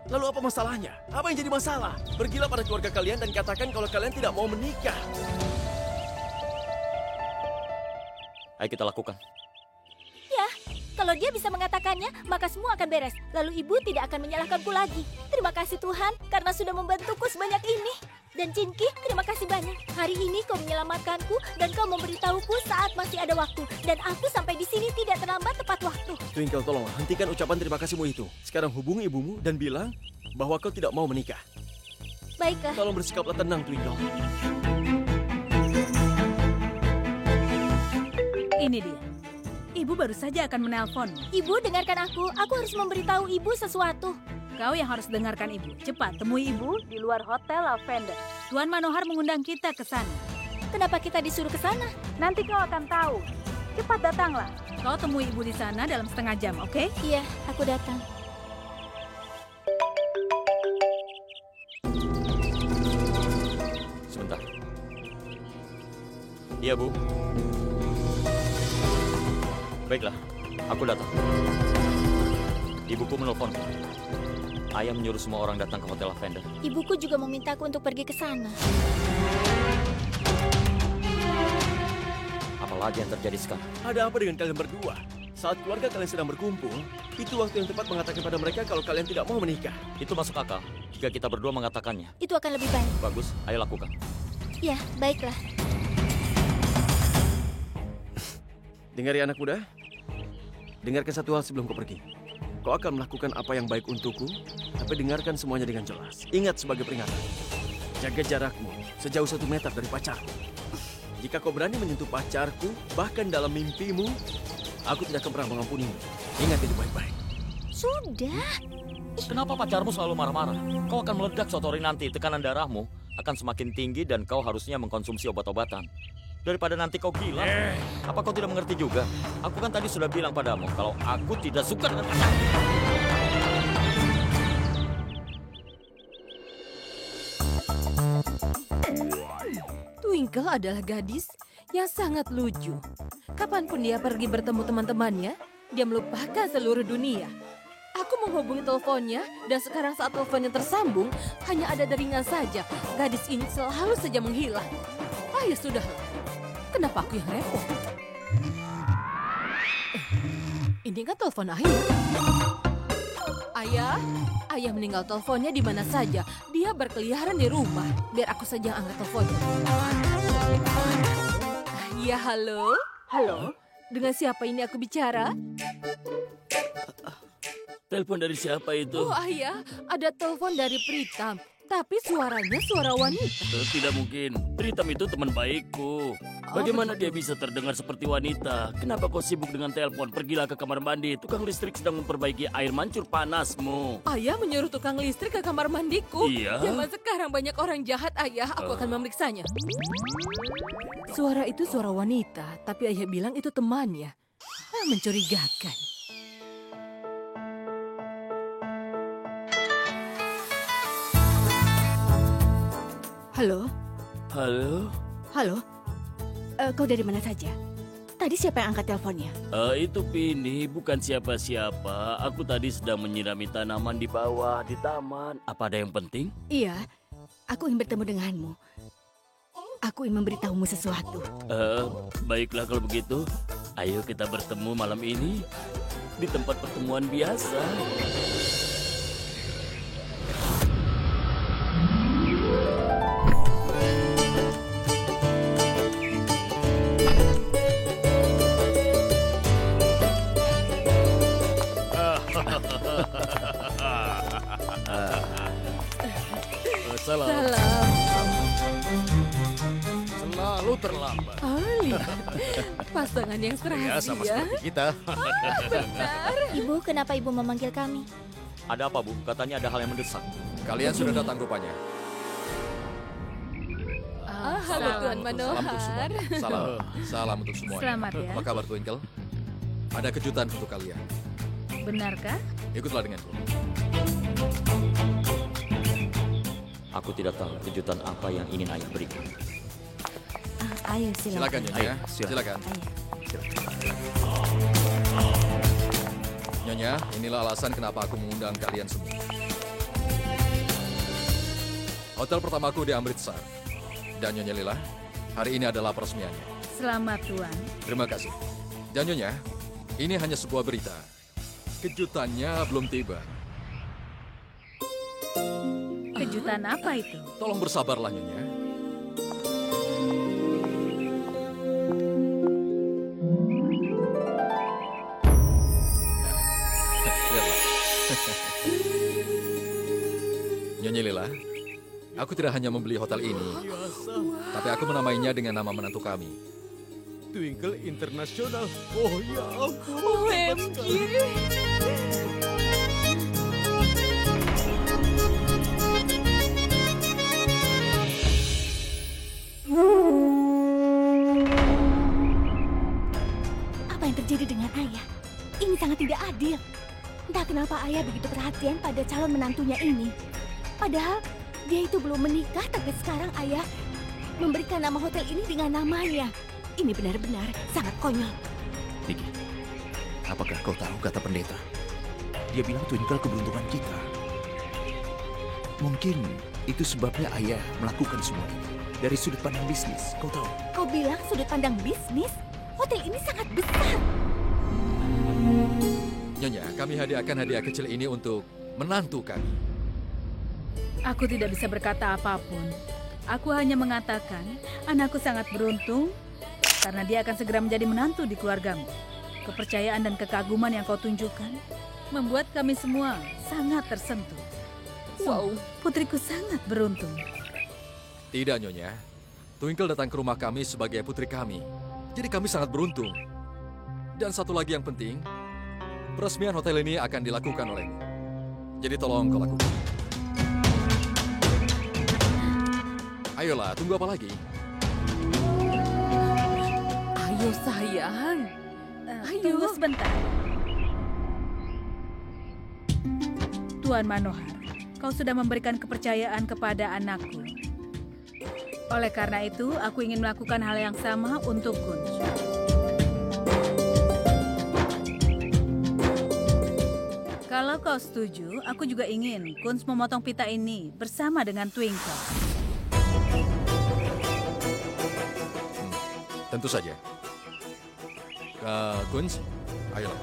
Lalu apa masalahnya? Apa yang jadi masalah? Pergilah pada keluarga kalian dan katakan kalau kalian tidak mau menikah. Ayo kita lakukan. Ya, kalau dia bisa mengatakannya, maka semua akan beres. Lalu ibu tidak akan menyalahkanku lagi. Terima kasih Tuhan, karena sudah membantuku sebanyak ini. Dan Cinki, terima kasih banyak. Hari ini kau menyelamatkanku dan kau memberitahuku saat masih ada waktu. Dan aku sampai di sini tidak terlambat tepat waktu. Twinkle, tolong hentikan ucapan terima kasihmu itu. Sekarang hubungi ibumu dan bilang bahwa kau tidak mau menikah. Baiklah. Tolong bersikaplah tenang, Twinkle. Ini dia. Ibu baru saja akan menelpon. Ibu, dengarkan aku. Aku harus memberitahu ibu sesuatu. Kau yang harus dengarkan ibu. Cepat, temui ibu di luar Hotel Lavender. Tuan Manohar mengundang kita ke sana. Kenapa kita disuruh ke sana? Nanti kau akan tahu. Cepat datanglah. Kau temui ibu di sana dalam setengah jam, oke? Iya, aku datang. Iya, Bu. Baiklah, aku datang. Ibuku menelpon. Ayah menyuruh semua orang datang ke Hotel Lavender. Ibuku juga memintaku untuk pergi ke sana. Apalagi yang terjadi sekarang? Ada apa dengan kalian berdua? Saat keluarga kalian sedang berkumpul, itu waktu yang tepat mengatakan pada mereka kalau kalian tidak mau menikah. Itu masuk akal jika kita berdua mengatakannya. Itu akan lebih baik. Bagus, ayo lakukan. Ya, baiklah. Dengar ya anak muda. Dengarkan satu hal sebelum kau pergi. Kau akan melakukan apa yang baik untukku, tapi dengarkan semuanya dengan jelas. Ingat sebagai peringatan. Jaga jarakmu sejauh 1 meter dari pacarku. Jika kau berani menyentuh pacarku, bahkan dalam mimpimu, aku tidak akan pernah mengampunimu. Ingat itu baik-baik. Sudah. Kenapa pacarmu selalu marah-marah? Kau akan meledak suatu hari nanti. Tekanan darahmu akan semakin tinggi dan kau harusnya mengkonsumsi obat-obatan. Daripada nanti kau gila. Apa kau tidak mengerti juga? Aku kan tadi sudah bilang padamu kalau aku tidak suka dengan pacar. Twinkle adalah gadis yang sangat lucu. Kapanpun dia pergi bertemu teman-temannya, dia melupakan seluruh dunia. Aku menghubungi teleponnya, dan sekarang saat teleponnya tersambung, hanya ada deringan saja. Gadis ini selalu saja menghilang. Ah ya sudah, kenapa aku yang repot? Ini kan telepon ayah. Ayah meninggal teleponnya di mana saja. Dia berkeliaran di rumah. Biar aku saja yang angkat teleponnya. Ya, halo? Halo? Dengan siapa ini aku bicara? Telepon dari siapa itu? Oh, ayah, ada telepon dari Pritam. Tapi suaranya suara wanita. Tidak mungkin. Pritam itu teman baikku. Bagaimana dia bisa terdengar seperti wanita? Kenapa kau sibuk dengan telepon? Pergilah ke kamar mandi. Tukang listrik sedang memperbaiki air mancur panasmu. Ayah menyuruh tukang listrik ke kamar mandiku. Iya. Zaman sekarang banyak orang jahat, ayah. Aku akan memeriksanya. Suara itu suara wanita, tapi ayah bilang itu temannya. Mencurigakan. Halo? Halo? Halo? Kau dari mana saja? Tadi siapa yang angkat teleponnya? Itu Pini, bukan siapa-siapa. Aku tadi sedang menyirami tanaman di bawah, di taman. Apa ada yang penting? Iya, aku ingin bertemu denganmu. Aku ingin memberitahumu sesuatu. Baiklah kalau begitu. Ayo kita bertemu malam ini di tempat pertemuan biasa. Salam. Selalu terlambat. Oh, lihat. Pasangan yang serasi Ya, sama ya. seperti kita. Benar. Ibu, kenapa ibu memanggil kami? Ada apa, Bu? Katanya ada hal yang mendesak. Kalian sudah datang rupanya. Halo Tuan Salam untuk semua. Manohar. Salam untuk semuanya. Selamat ya. Apa kabar Twinkle? Ada kejutan untuk kalian. Benarkah? Ikutlah denganku. Aku tidak tahu kejutan apa yang ingin ayah berikan. Ayo, silakan. Silakan Nyonya. Ayo, Silakan. Nyonya, inilah alasan kenapa aku mengundang kalian semua. Hotel pertamaku di Amritsar. Dan Nyonya Lila, hari ini adalah peresmiannya. Selamat, Tuan. Terima kasih. Dan Nyonya, ini hanya sebuah berita. Kejutannya belum tiba. Kejutan apa itu? Tolong bersabarlah Nyonya. Lihatlah. Nyonya Lila, aku tidak hanya membeli hotel ini, tapi aku menamainya dengan nama menantu kami. Twinkle Internasional. Oh ya ampun. OMG. Apa yang terjadi dengan ayah? Ini sangat tidak adil. Entah kenapa ayah begitu perhatian pada calon menantunya ini. Padahal dia itu belum menikah, tapi sekarang ayah memberikan nama hotel ini dengan namanya. Ini benar-benar sangat konyol. Niki, apakah kau tahu kata pendeta? Dia bilang Twinkle keberuntungan kita. Mungkin itu sebabnya ayah melakukan semua ini. Dari sudut pandang bisnis, kau tahu. Kau bilang sudut pandang bisnis? Hotel ini sangat besar. Nyonya, kami hadiahkan hadiah kecil ini untuk menantu kami. Aku tidak bisa berkata apapun. Aku hanya mengatakan anakku sangat beruntung karena dia akan segera menjadi menantu di keluargamu. Kepercayaan dan kekaguman yang kau tunjukkan membuat kami semua sangat tersentuh. Wow, putriku sangat beruntung. Tidak, Nyonya. Twinkle datang ke rumah kami sebagai putri kami. Jadi kami sangat beruntung. Dan satu lagi yang penting, peresmian hotel ini akan dilakukan olehmu. Jadi tolong kau lakukan. Ayolah, tunggu apa lagi? Ayo sayang. Ayo. Tunggu sebentar. Tuan Manohar, kau sudah memberikan kepercayaan kepada anakku. Oleh karena itu, aku ingin melakukan hal yang sama untuk Kunz. Kalau kau setuju, aku juga ingin Kunz memotong pita ini bersama dengan Twinkle. Tentu saja. Kunz, ayolah.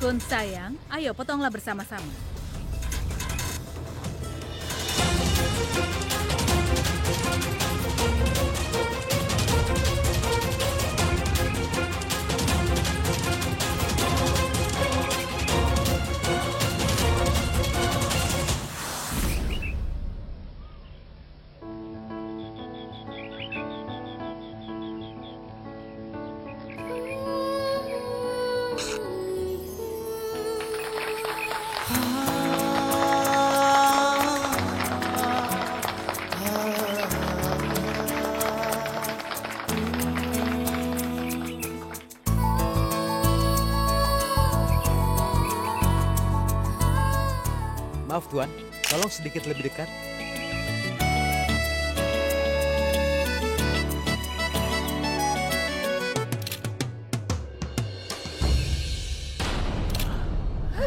Kunz sayang, ayo potonglah bersama-sama. Maaf Tuan, tolong sedikit lebih dekat.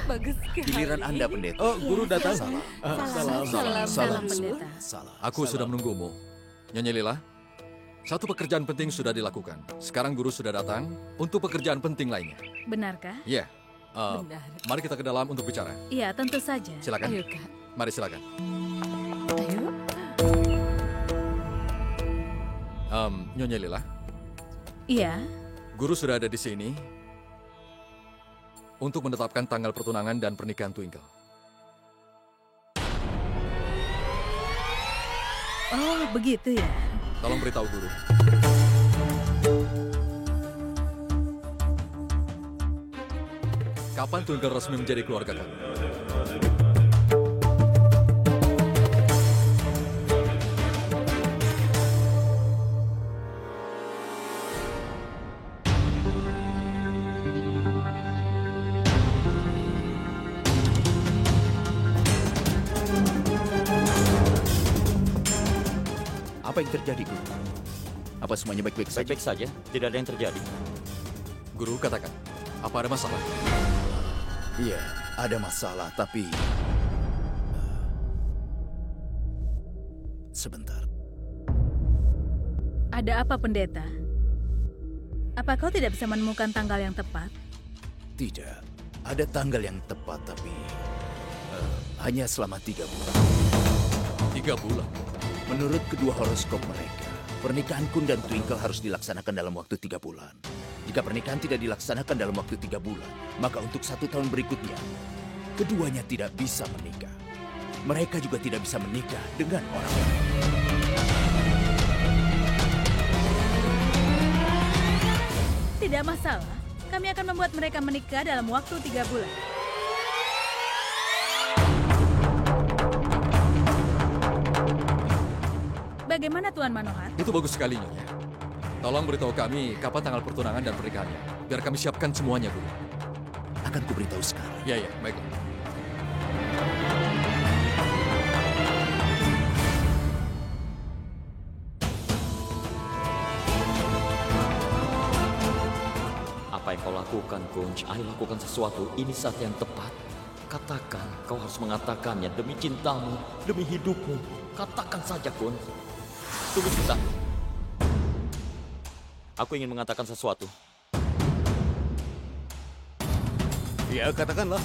Bagus sekali. Giliran Anda, pendeta. Oh, guru datang. Salam. Salam, pendeta. Salah. Aku sudah menunggumu. Nyonya Lila, satu pekerjaan penting sudah dilakukan. Sekarang guru sudah datang untuk pekerjaan penting lainnya. Benarkah? Ya, Benar. mari kita ke dalam untuk bicara. Iya, tentu saja. Silakan. Ayo, Kak. Mari silakan. Ayo. Nyonya Lila, Iya, guru sudah ada di sini untuk menetapkan tanggal pertunangan dan pernikahan Twinkle. oh begitu ya. Tolong beritahu guru. Kapan Twinkle resmi menjadi keluarga kami? Apa yang terjadi, Guru? Apa semuanya baik-baik saja? Baik-baik saja, tidak ada yang terjadi. Guru, katakan, apa ada masalah? Iya, ada masalah, tapi... Sebentar. Ada apa, pendeta? Apa kau tidak bisa menemukan tanggal yang tepat? Tidak. Ada tanggal yang tepat, tapi... hanya selama 3 bulan. 3 bulan? Menurut kedua horoskop mereka, pernikahan Kun dan Twinkle harus dilaksanakan dalam waktu 3 bulan. Jika pernikahan tidak dilaksanakan dalam waktu 3 bulan, maka untuk 1 tahun berikutnya, keduanya tidak bisa menikah. Mereka juga tidak bisa menikah dengan orang lain. Tidak masalah. Kami akan membuat mereka menikah dalam waktu 3 bulan. Bagaimana Tuan Manohar? Itu bagus sekali, Nyonya. Tolong beritahu kami kapan tanggal pertunangan dan pernikahannya. Biar kami siapkan semuanya, Guru. Akan kuberitahu sekarang. Ya, baiklah. Apa yang kau lakukan, Kunz? Ayo lakukan sesuatu. Ini saat yang tepat. Katakan, kau harus mengatakannya demi cintamu, demi hidupmu. Katakan saja, Kunz. Tunggu sebentar. Aku ingin mengatakan sesuatu. Ya, katakanlah.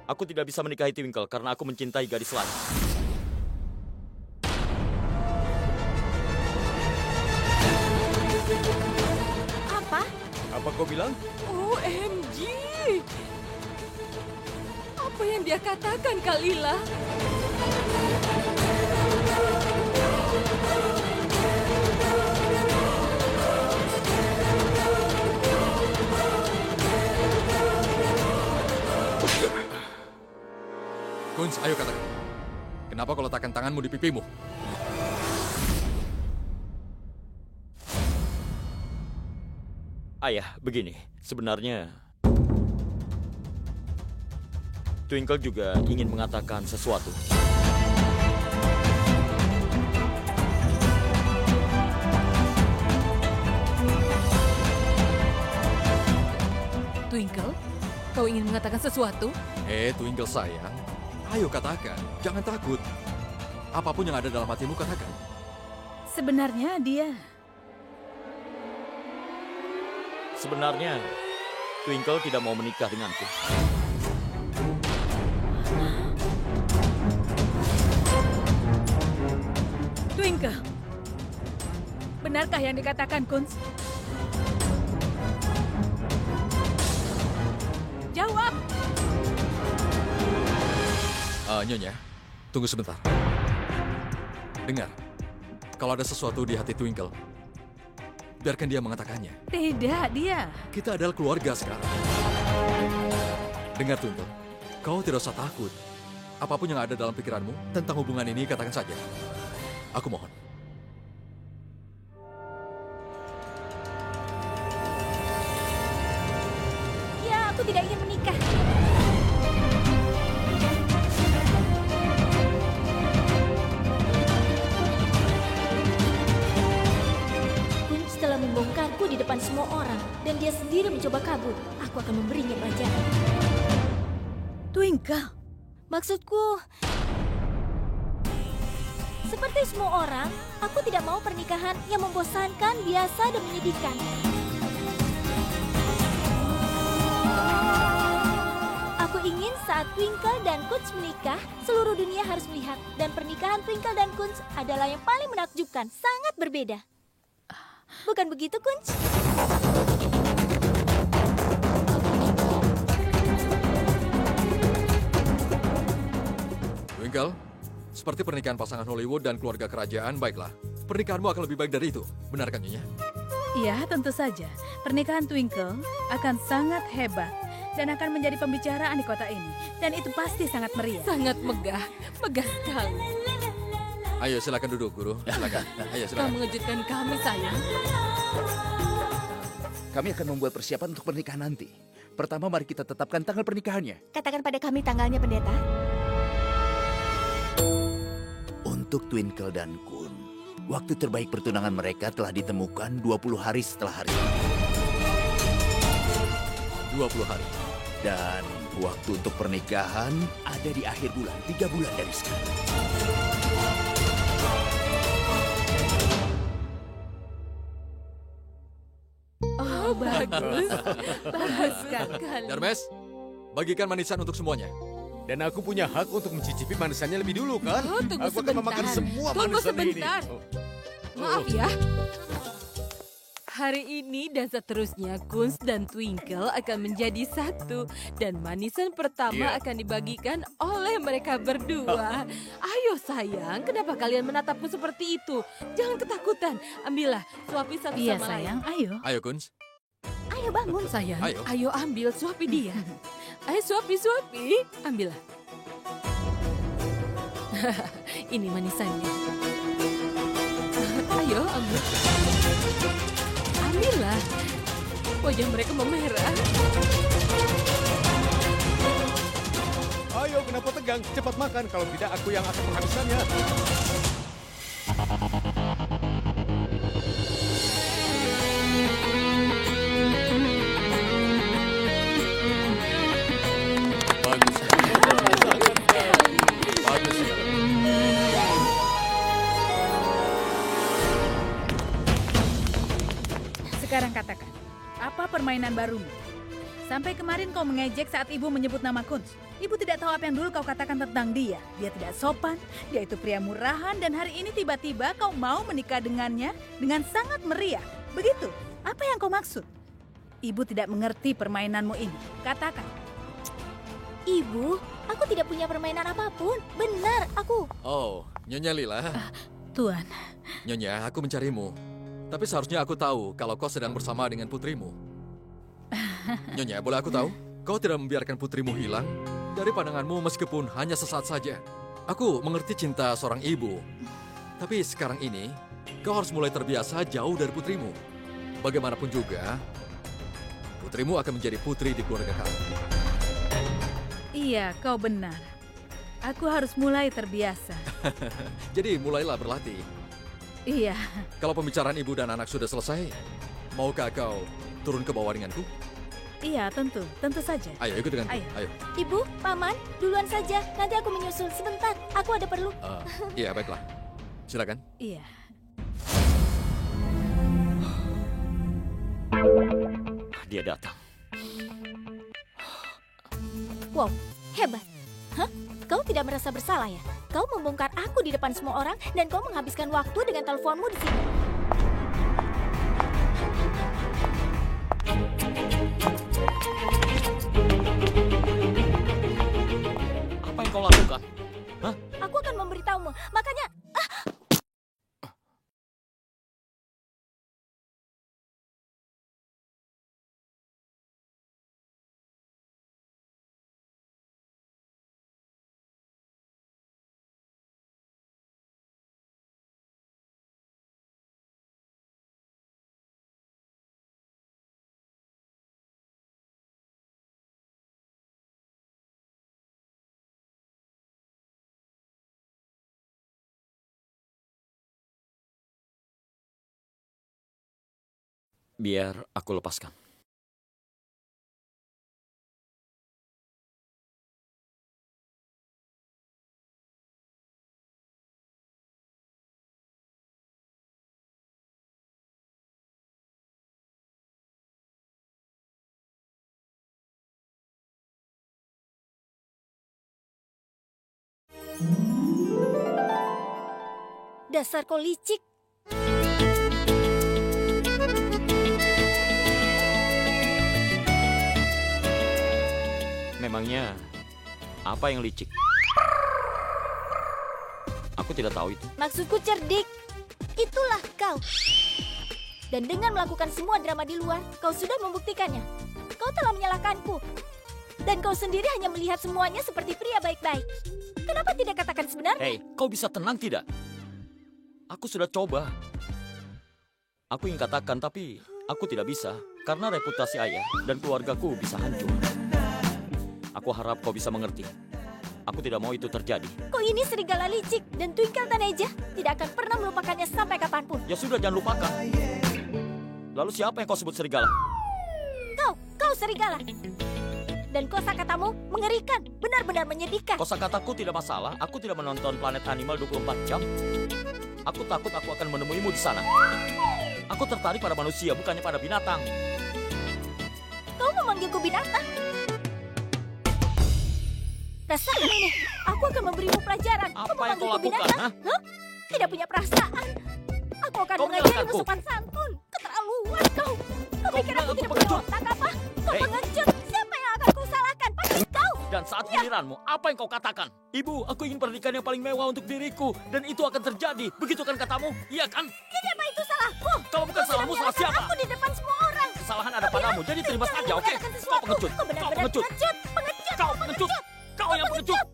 Aku tidak bisa menikahi Twinkle karena aku mencintai gadis lain. Apa? Apa kau bilang? OMG! Apa yang dia katakan, Kalila? Kunz, ayo katakan. Kenapa kau letakkan tanganmu di pipimu? Ayah, begini. Sebenarnya Twinkle juga ingin mengatakan sesuatu. Twinkle, kau ingin mengatakan sesuatu? Twinkle sayang. Ayo katakan, jangan takut. Apapun yang ada dalam hatimu, katakan. Sebenarnya Twinkle tidak mau menikah denganku. Twinkle, benarkah yang dikatakan Kunz? Jawab! Nyonya, tunggu sebentar. Dengar, kalau ada sesuatu di hati Twinkle, biarkan dia mengatakannya. Tidak, dia. Kita adalah keluarga sekarang. Dengar Twinkle, kau tidak usah takut. Apapun yang ada dalam pikiranmu tentang hubungan ini, katakan saja. Aku mohon. Ya, aku tidak ingin menikah. Kunz telah membongkarku di depan semua orang, dan dia sendiri mencoba kabur. Aku akan memberinya pelajaran. Twinkle, Maksudku, seperti semua orang, aku tidak mau pernikahan yang membosankan, biasa, dan menyedihkan. Aku ingin saat Twinkle dan Kunz menikah, seluruh dunia harus melihat. Dan pernikahan Twinkle dan Kunz adalah yang paling menakjubkan, sangat berbeda. Bukan begitu, Kunz? Twinkle, seperti pernikahan pasangan Hollywood dan keluarga kerajaan, baiklah. Pernikahanmu akan lebih baik dari itu. Benar kan, Nyonya? iya tentu saja. Pernikahan Twinkle akan sangat hebat dan akan menjadi pembicaraan di kota ini. Dan itu pasti sangat meriah. Sangat megah, megah sekali. Ayo, silakan duduk, Guru. Silakan. Ayo, Kau silakan. mengejutkan kami, sayang. Kami akan membuat persiapan untuk pernikahan nanti. Pertama, mari kita tetapkan tanggal pernikahannya. Katakan pada kami tanggalnya, pendeta. Untuk Twinkle dan Kun, waktu terbaik pertunangan mereka telah ditemukan 20 hari setelah hari ini. 20 hari. Dan waktu untuk pernikahan ada di akhir bulan, 3 bulan dari sekarang. Oh, bagus. Bagus sekali. Hermes, bagikan manisan untuk semuanya. Dan aku punya hak untuk mencicipi manisannya lebih dulu, kan? Oh, tunggu aku akan memakan sebentar. semua Tunggu manisan sebentar. ini. Maaf ya. Hari ini dan seterusnya Kunz dan Twinkle akan menjadi satu. Dan manisan pertama akan dibagikan oleh mereka berdua. Ayo sayang, kenapa kalian menatapku seperti itu? Jangan ketakutan, ambillah, suapi satu Iya sama sayang, lain. ayo. Ayo, Kunz. Ayo bangun. Sayang, Ayo. ayo ambil, suapi dia. Ayo suapi, ambillah. Ini manisannya. Ayo ambil. Ambillah. Wajah mereka memerah. Ayo, kenapa tegang? Cepat makan, kalau tidak aku yang akan menghabiskannya. Bagus. Bagus. Sekarang katakan, apa permainan barumu? Sampai kemarin kau mengejek saat ibu menyebut nama Kunz. Ibu tidak tahu apa yang dulu kau katakan tentang dia. Dia tidak sopan, dia itu pria murahan, dan hari ini tiba-tiba kau mau menikah dengannya dengan sangat meriah. Begitu, apa yang kau maksud? Ibu tidak mengerti permainanmu ini. Katakan. Ibu, aku tidak punya permainan apapun. Benar, aku. Oh, Nyonya Lila. Tuan, Nyonya, aku mencarimu. Tapi seharusnya aku tahu kalau kau sedang bersama dengan putrimu. Nyonya, boleh aku tahu? Kau tidak membiarkan putrimu hilang dari pandanganmu meskipun hanya sesaat saja. Aku mengerti cinta seorang ibu. Tapi sekarang ini, kau harus mulai terbiasa jauh dari putrimu. Bagaimanapun juga, putrimu akan menjadi putri di keluarga kami. iya kau benar. Aku harus mulai terbiasa. Jadi mulailah berlatih. Iya, Kalau pembicaraan ibu dan anak sudah selesai, maukah kau turun ke bawah denganku? iya tentu saja. Ayo, ikut denganku. Ayo. Ayo. Ibu, Paman, duluan saja. Nanti aku menyusul sebentar. Aku ada perlu. Iya, baiklah. Silakan. Iya. Dia datang. Wow, hebat. Hah? Kau tidak merasa bersalah ya? Kau membongkar aku di depan semua orang dan kau menghabiskan waktu dengan teleponmu di sini. Apa yang kau lakukan? Hah? Aku akan memberitahumu. Makanya, Biar aku lepaskan. dasar kau licik. Memangnya apa yang licik? Aku tidak tahu itu. Maksudku cerdik. Itulah kau. Dan dengan melakukan semua drama di luar, kau sudah membuktikannya. Kau telah menyalahkanku. Dan kau sendiri hanya melihat semuanya seperti pria baik-baik. Kenapa tidak katakan sebenarnya? Hei, kau bisa tenang tidak? Aku sudah coba. Aku ingin katakan, tapi aku tidak bisa. Karena reputasi ayah dan keluargaku bisa hancur. Aku harap kau bisa mengerti. Aku tidak mau itu terjadi. Kau ini serigala licik dan Twinkle Taneja tidak akan pernah melupakannya sampai kapanpun. Ya sudah, jangan lupakan. Lalu siapa yang kau sebut serigala? Kau serigala. Dan kosakatamu mengerikan, benar-benar menyedihkan. Kosakataku tidak masalah. Aku tidak menonton Planet Animal 24 jam. Aku takut aku akan menemuimu di sana. Aku tertarik pada manusia, bukannya pada binatang. Kau memanggilku binatang? Rasakan ini, aku akan memberimu pelajaran. Apa Kau yang kau memanggilku lakukan, binatang? Hah? Tidak punya perasaan. Aku akan Kau mengajarimu menyalahkanku. sopan santun. Keterlaluan Aku tidak punya pengecut. otak apa? Kau Hei. pengecut. Siapa yang akan kau salahkan? Pasti kau. Dan saat giliranmu, apa yang kau katakan? Ibu, aku ingin pernikahan yang paling mewah untuk diriku. Dan itu akan terjadi. Begitu kan katamu? Iya kan? Jadi apa itu salahku? Kalau bukan Kau sudah salahmu, salah menyalahkan siapa? Aku di depan semua orang. Kesalahan ada padamu, jadi terima Jangan saja, oke? mengatakan Kau sesuatu. pengecut. Kau Kau benar-benar pengecut. pengecut. Pengecut. Kau pengecut. Kau yang pengecut.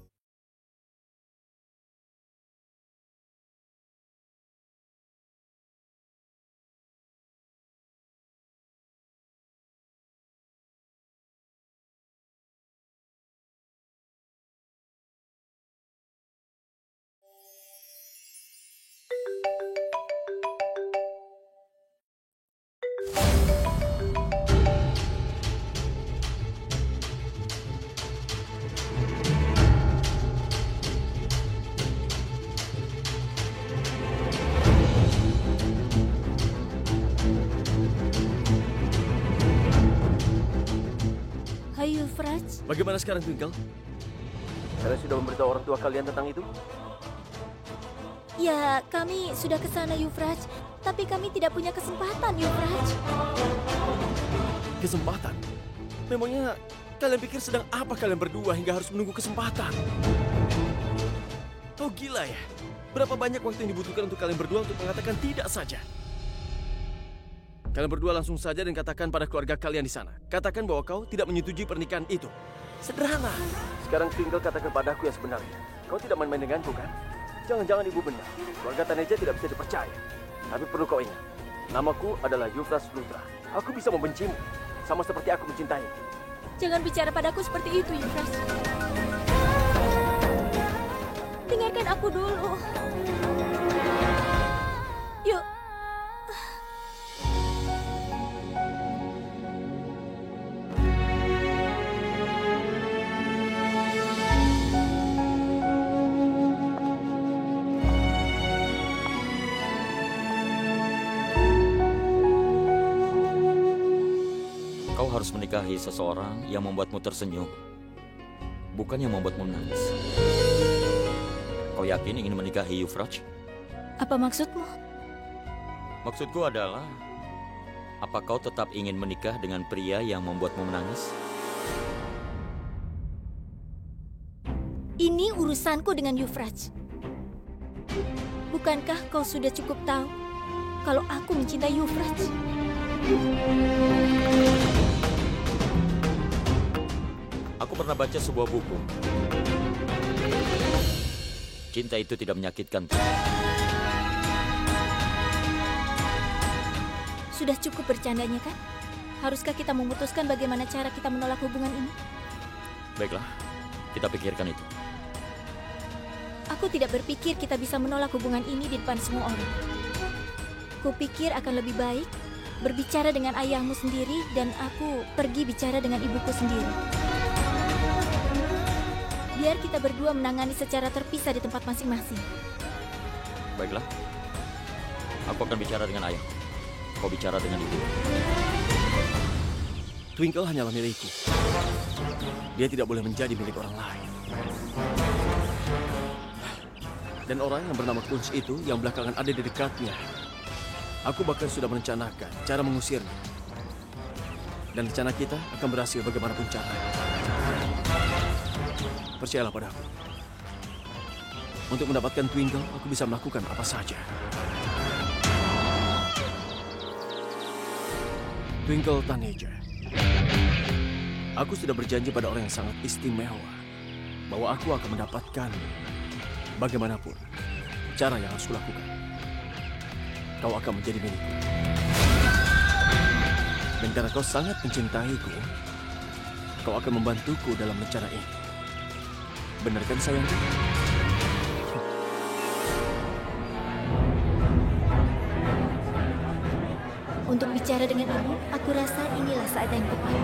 Hai Euphrates. Bagaimana sekarang, Twinkle? Kalian sudah memberitahu orang tua kalian tentang itu? Ya, kami sudah ke sana Euphrates. Tapi kami tidak punya kesempatan Euphrates. Kesempatan? Memangnya kalian pikir sedang apa kalian berdua hingga harus menunggu kesempatan? Oh gila ya. Berapa banyak waktu yang dibutuhkan untuk kalian berdua untuk mengatakan tidak saja? Kalian berdua langsung saja dan katakan pada keluarga kalian di sana. Katakan bahwa kau tidak menyetujui pernikahan itu. Sederhana. Sekarang Twinkle katakan padaku yang sebenarnya. Kau tidak main-main denganku kan? Jangan-jangan ibu benar. Keluarga Taneja tidak bisa dipercaya. Tapi perlu kau ingat. Namaku adalah Euphrates Lutra. Aku bisa membencimu. Sama seperti aku mencintaimu. Jangan bicara padaku seperti itu, Euphrates. Dengarkan aku dulu. Yuk. Kau harus menikahi seseorang yang membuatmu tersenyum, bukan yang membuatmu menangis. Kau yakin ingin menikahi Euphrates? Apa maksudmu? Maksudku adalah, apa kau tetap ingin menikah dengan pria yang membuatmu menangis? Ini urusanku dengan Euphrates. Bukankah kau sudah cukup tahu kalau aku mencintai Euphrates? Aku pernah baca sebuah buku. Cinta itu tidak menyakitkan. Sudah cukup bercandanya kan? Haruskah kita memutuskan bagaimana cara kita menolak hubungan ini? Baiklah, kita pikirkan itu. Aku tidak berpikir kita bisa menolak hubungan ini di depan semua orang. Kupikir akan lebih baik berbicara dengan ayahmu sendiri dan aku pergi bicara dengan ibuku sendiri. Biar kita berdua menangani secara terpisah di tempat masing-masing. Baiklah, aku akan bicara dengan ayah. Kau bicara dengan ibu. Twinkle hanyalah milikku. Dia tidak boleh menjadi milik orang lain. Dan orang yang bernama Kunz itu yang belakangan ada di dekatnya. Aku bahkan sudah merencanakan cara mengusirnya. Dan rencana kita akan berhasil bagaimanapun caranya. Percayalah padaku. Untuk mendapatkan Twinkle, aku bisa melakukan apa saja. Twinkle Taneja. Aku sudah berjanji pada orang yang sangat istimewa bahwa aku akan mendapatkanmu. Bagaimanapun cara yang harus kulakukan. Kau akan menjadi milikku. Dan karena kau sangat mencintaiku, kau akan membantuku dalam rencana ini. Benar kan sayangku? Untuk bicara dengan ibu, aku rasa inilah saat yang tepat.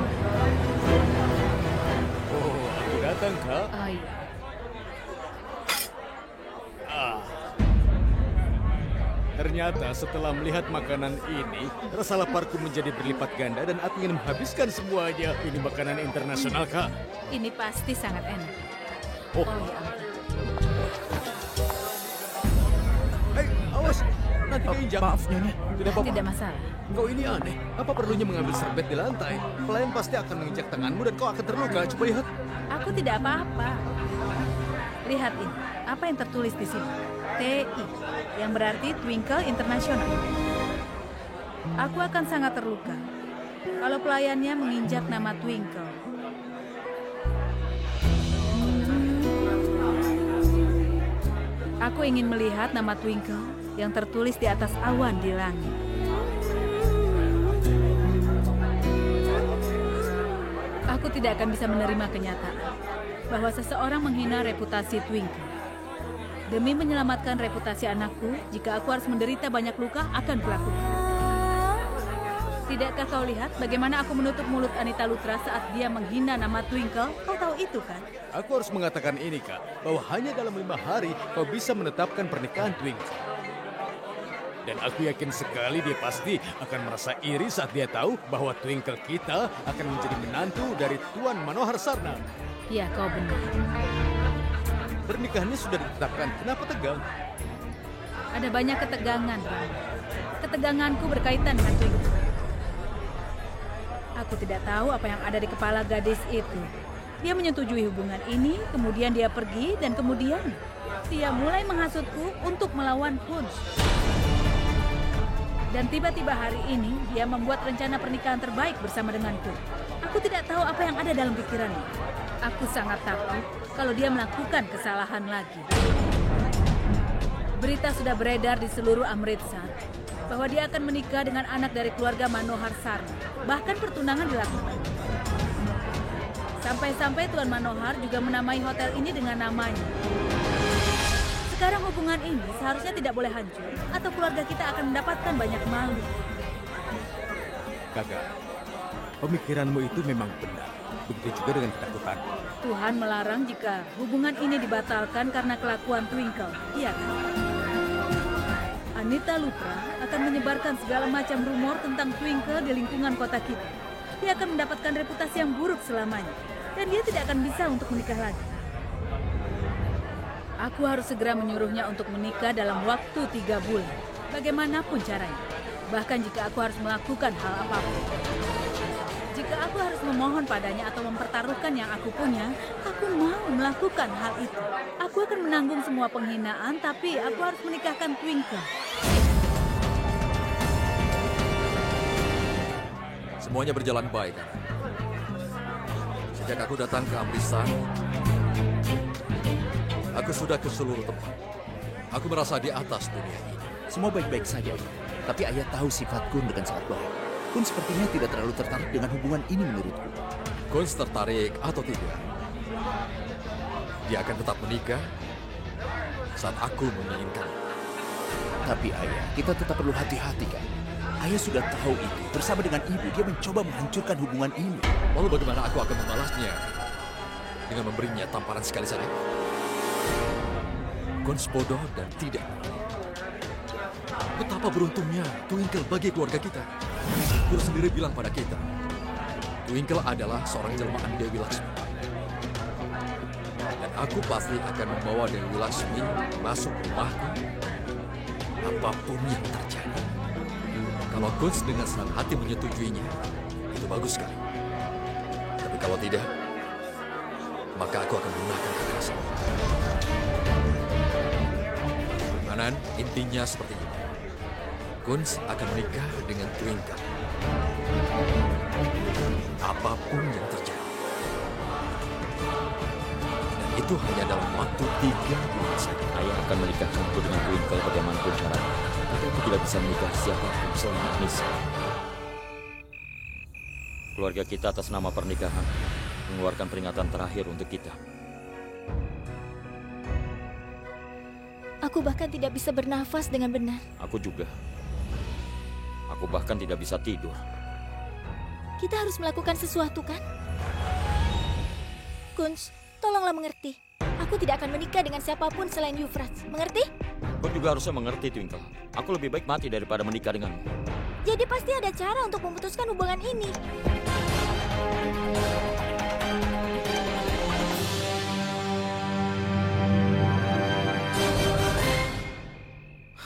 Oh, aku datang, Kak. Iya. Ternyata setelah melihat makanan ini, rasa laparku menjadi berlipat ganda dan aku ingin menghabiskan semuanya. Ini makanan internasional, Kak. Ini pasti sangat enak. Oh, Oh ya ampun. hei, awas. nanti keinjak. Maaf, Nyonya. Tidak apa-apa. Tidak masalah. Kau ini aneh. Apa perlunya mengambil serbet di lantai? Pelayan pasti akan menginjak tanganmu dan kau akan terluka. Coba lihat. Aku tidak apa-apa. Lihat ini, apa yang tertulis di sini? TI, yang berarti Twinkle International. Aku akan sangat terluka kalau pelayannya menginjak nama Twinkle. Aku ingin melihat nama Twinkle yang tertulis di atas awan di langit. Aku tidak akan bisa menerima kenyataan bahwa seseorang menghina reputasi Twinkle. Demi menyelamatkan reputasi anakku, jika aku harus menderita banyak luka, akan kulakukan. Tidakkah kau lihat bagaimana aku menutup mulut Anita Lutra saat dia menghina nama Twinkle? Kau tahu itu kan? Aku harus mengatakan ini, Kak, bahwa hanya dalam 5 hari kau bisa menetapkan pernikahan Twinkle. Dan aku yakin sekali dia pasti akan merasa iri saat dia tahu bahwa Twinkle kita akan menjadi menantu dari Tuan Manohar Sarna. Ya, kau benar. Pernikahannya sudah ditetapkan, kenapa tegang? Ada banyak ketegangan, Rama. Keteganganku berkaitan dengan Twinkle. Aku tidak tahu apa yang ada di kepala gadis itu. Dia menyetujui hubungan ini, kemudian dia pergi, dan kemudian dia mulai menghasutku untuk melawan Kunz. Dan tiba-tiba hari ini, dia membuat rencana pernikahan terbaik bersama denganku. Aku tidak tahu apa yang ada dalam pikirannya. Aku sangat takut kalau dia melakukan kesalahan lagi. Berita sudah beredar di seluruh Amritsar bahwa dia akan menikah dengan anak dari keluarga Manohar Sarna. Bahkan pertunangan dilakukan. Sampai-sampai Tuan Manohar juga menamai hotel ini dengan namanya. Sekarang hubungan ini seharusnya tidak boleh hancur atau keluarga kita akan mendapatkan banyak malu. Kakak, pemikiranmu itu memang benar. Begitu juga dengan ketakutan. Tuhan melarang jika hubungan ini dibatalkan karena kelakuan Twinkle. Iya kan? Anita Lutra akan menyebarkan segala macam rumor tentang Twinkle di lingkungan kota kita. Dia akan mendapatkan reputasi yang buruk selamanya. Dan dia tidak akan bisa untuk menikah lagi. Aku harus segera menyuruhnya untuk menikah dalam waktu 3 bulan. Bagaimanapun caranya. Bahkan jika aku harus melakukan hal apapun. Jika aku harus memohon padanya atau mempertaruhkan yang aku punya, aku mau melakukan hal itu. Aku akan menanggung semua penghinaan, tapi aku harus menikahkan Twinkle. Semuanya berjalan baik, kan? Sejak aku datang ke Amritsar, aku sudah ke seluruh tempat. Aku merasa di atas dunia ini. Semua baik-baik saja, tapi ayah tahu sifat Kun dengan sangat baik. Kun sepertinya tidak terlalu tertarik dengan hubungan ini menurutku. Kun tertarik atau tidak, dia akan tetap menikah saat aku menginginkan. Tapi ayah, kita tetap perlu hati-hati kan? Ayah sudah tahu itu. Bersama dengan ibu, dia mencoba menghancurkan hubungan ini. Lalu bagaimana aku akan membalasnya? Dengan memberinya tamparan sekali saja. Kun bodoh dan tidak. Betapa beruntungnya Twinkle bagi keluarga kita. Guru sendiri bilang pada kita, Twinkle adalah seorang jelmaan Dewi Laksmi. Dan aku pasti akan membawa Dewi Laksmi masuk rumahku, apapun yang terjadi. Kalau Kunz dengan senang hati menyetujuinya, itu bagus sekali. Tapi kalau tidak, maka aku akan menggunakan kekerasan. Permanen intinya seperti ini. Kunz akan menikah dengan Twinkle. Apapun yang terjadi. Dan itu hanya dalam waktu 3 bulan saja. Ayah akan menikahkanku dengan Twinkle bagaimanapun caranya. Tapi aku tidak bisa menikah siapapun selain Anissa. Keluarga kita atas nama pernikahan mengeluarkan peringatan terakhir untuk kita. Aku bahkan tidak bisa bernafas dengan benar. Aku juga. Aku bahkan tidak bisa tidur. Kita harus melakukan sesuatu, kan? Kunz, tolonglah mengerti. Aku tidak akan menikah dengan siapapun selain Euphrates. Mengerti? Kau juga harusnya mengerti, Twinkle. Aku lebih baik mati daripada menikah denganmu. Jadi pasti ada cara untuk memutuskan hubungan ini.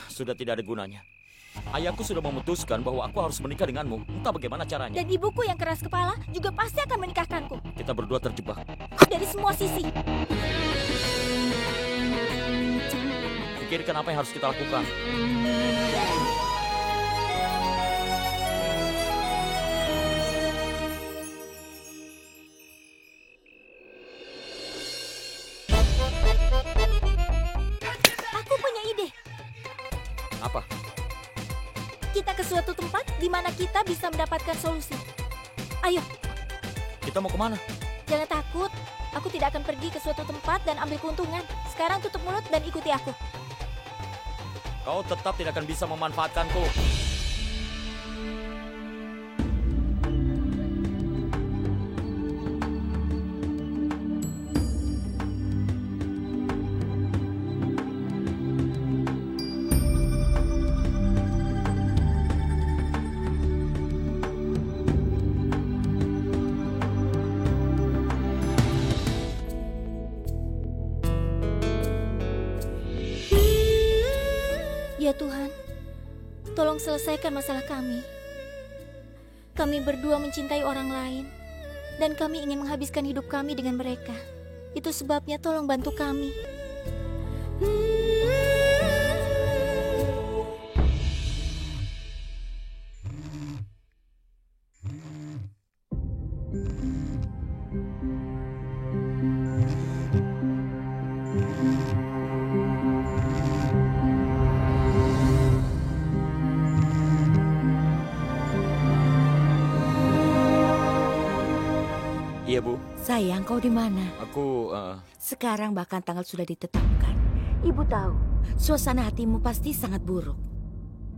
Sudah tidak ada gunanya. Ayahku sudah memutuskan bahwa aku harus menikah denganmu. Entah bagaimana caranya. Dan ibuku yang keras kepala juga pasti akan menikahkanku. Kita berdua terjebak. Dari semua sisi. Pikirkan apa yang harus kita lakukan. Aku punya ide. Apa? Kita ke suatu tempat di mana kita bisa mendapatkan solusi. Ayo. Kita mau kemana? Jangan takut. Aku tidak akan pergi ke suatu tempat dan ambil keuntungan. Sekarang tutup mulut dan ikuti aku. Kau tetap tidak akan bisa memanfaatkanku. Ya Tuhan, tolong selesaikan masalah kami. Kami berdua mencintai orang lain, dan kami ingin menghabiskan hidup kami dengan mereka. Itu sebabnya tolong bantu kami. Iya, Bu. Sayang, kau di mana? Aku, Sekarang bahkan tanggal sudah ditetapkan. Ibu tahu, suasana hatimu pasti sangat buruk.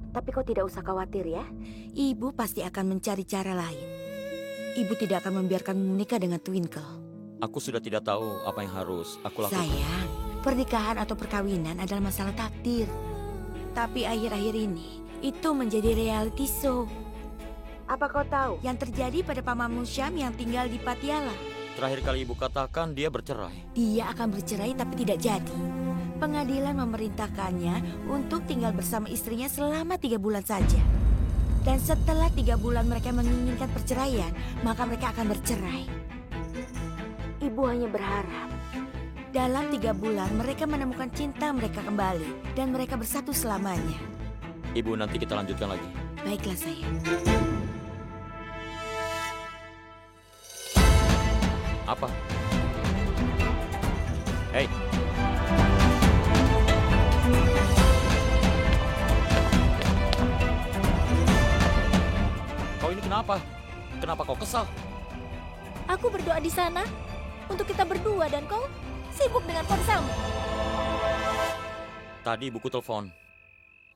Tapi kau tidak usah khawatir ya. Ibu pasti akan mencari cara lain. Ibu tidak akan membiarkanmu menikah dengan Twinkle. aku sudah tidak tahu apa yang harus aku lakukan. Sayang, pernikahan atau perkawinan adalah masalah takdir. Tapi akhir-akhir ini, itu menjadi reality show. Apa kau tahu yang terjadi pada pamanmu Syam yang tinggal di Patiala? Terakhir kali ibu katakan dia bercerai. Dia akan bercerai tapi tidak jadi. Pengadilan memerintahkannya untuk tinggal bersama istrinya selama 3 bulan saja. Dan setelah 3 bulan mereka menginginkan perceraian, maka mereka akan bercerai. Ibu hanya berharap dalam 3 bulan mereka menemukan cinta mereka kembali dan mereka bersatu selamanya. Ibu, nanti kita lanjutkan lagi. Baiklah sayang. Apa? Hei. Kau ini kenapa? Kenapa kau kesal? Aku berdoa di sana untuk kita berdua dan kau sibuk dengan ponselmu. Tadi ibuku telepon.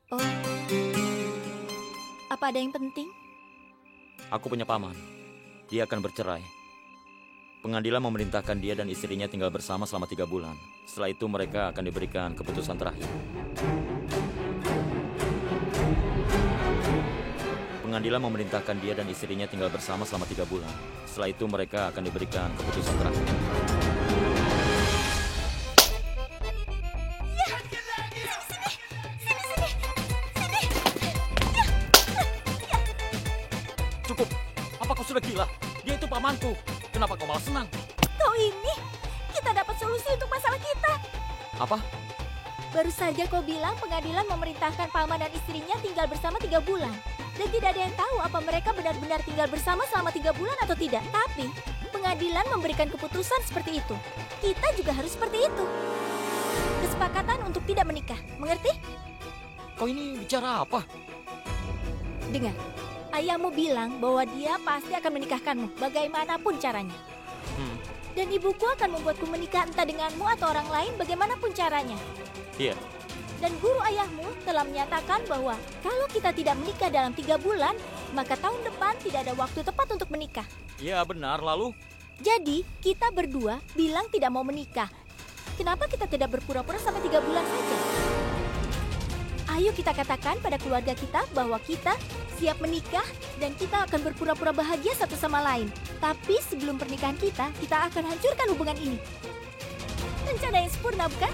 Oh. Apa ada yang penting? Aku punya paman. Dia akan bercerai. Pengadilan memerintahkan dia dan istrinya tinggal bersama selama 3 bulan. Setelah itu mereka akan diberikan keputusan terakhir. Pengadilan memerintahkan dia dan istrinya tinggal bersama selama 3 bulan. Setelah itu mereka akan diberikan keputusan terakhir. Cukup. Apa kau sudah gila? Dia itu pamanku. Kenapa kau malah senang? Kau ini, kita dapat solusi untuk masalah kita. Apa? Baru saja kau bilang pengadilan memerintahkan paman dan istrinya tinggal bersama 3 bulan. Dan tidak ada yang tahu apa mereka benar-benar tinggal bersama selama 3 bulan atau tidak. Tapi, pengadilan memberikan keputusan seperti itu. Kita juga harus seperti itu. Kesepakatan untuk tidak menikah, mengerti? Kau ini bicara apa? Dengar, ayahmu bilang bahwa dia pasti akan menikahkanmu, bagaimanapun caranya. Dan ibuku akan membuatku menikah entah denganmu atau orang lain, bagaimanapun caranya. Iya. Dan guru ayahmu telah menyatakan bahwa kalau kita tidak menikah dalam 3 bulan, maka tahun depan tidak ada waktu tepat untuk menikah. Iya benar, lalu? Jadi, kita berdua bilang tidak mau menikah. Kenapa kita tidak berpura-pura sampai 3 bulan saja? Ayo kita katakan pada keluarga kita bahwa kita siap menikah dan kita akan berpura-pura bahagia satu sama lain. Tapi sebelum pernikahan kita akan hancurkan hubungan ini. Rencana yang sempurna, bukan?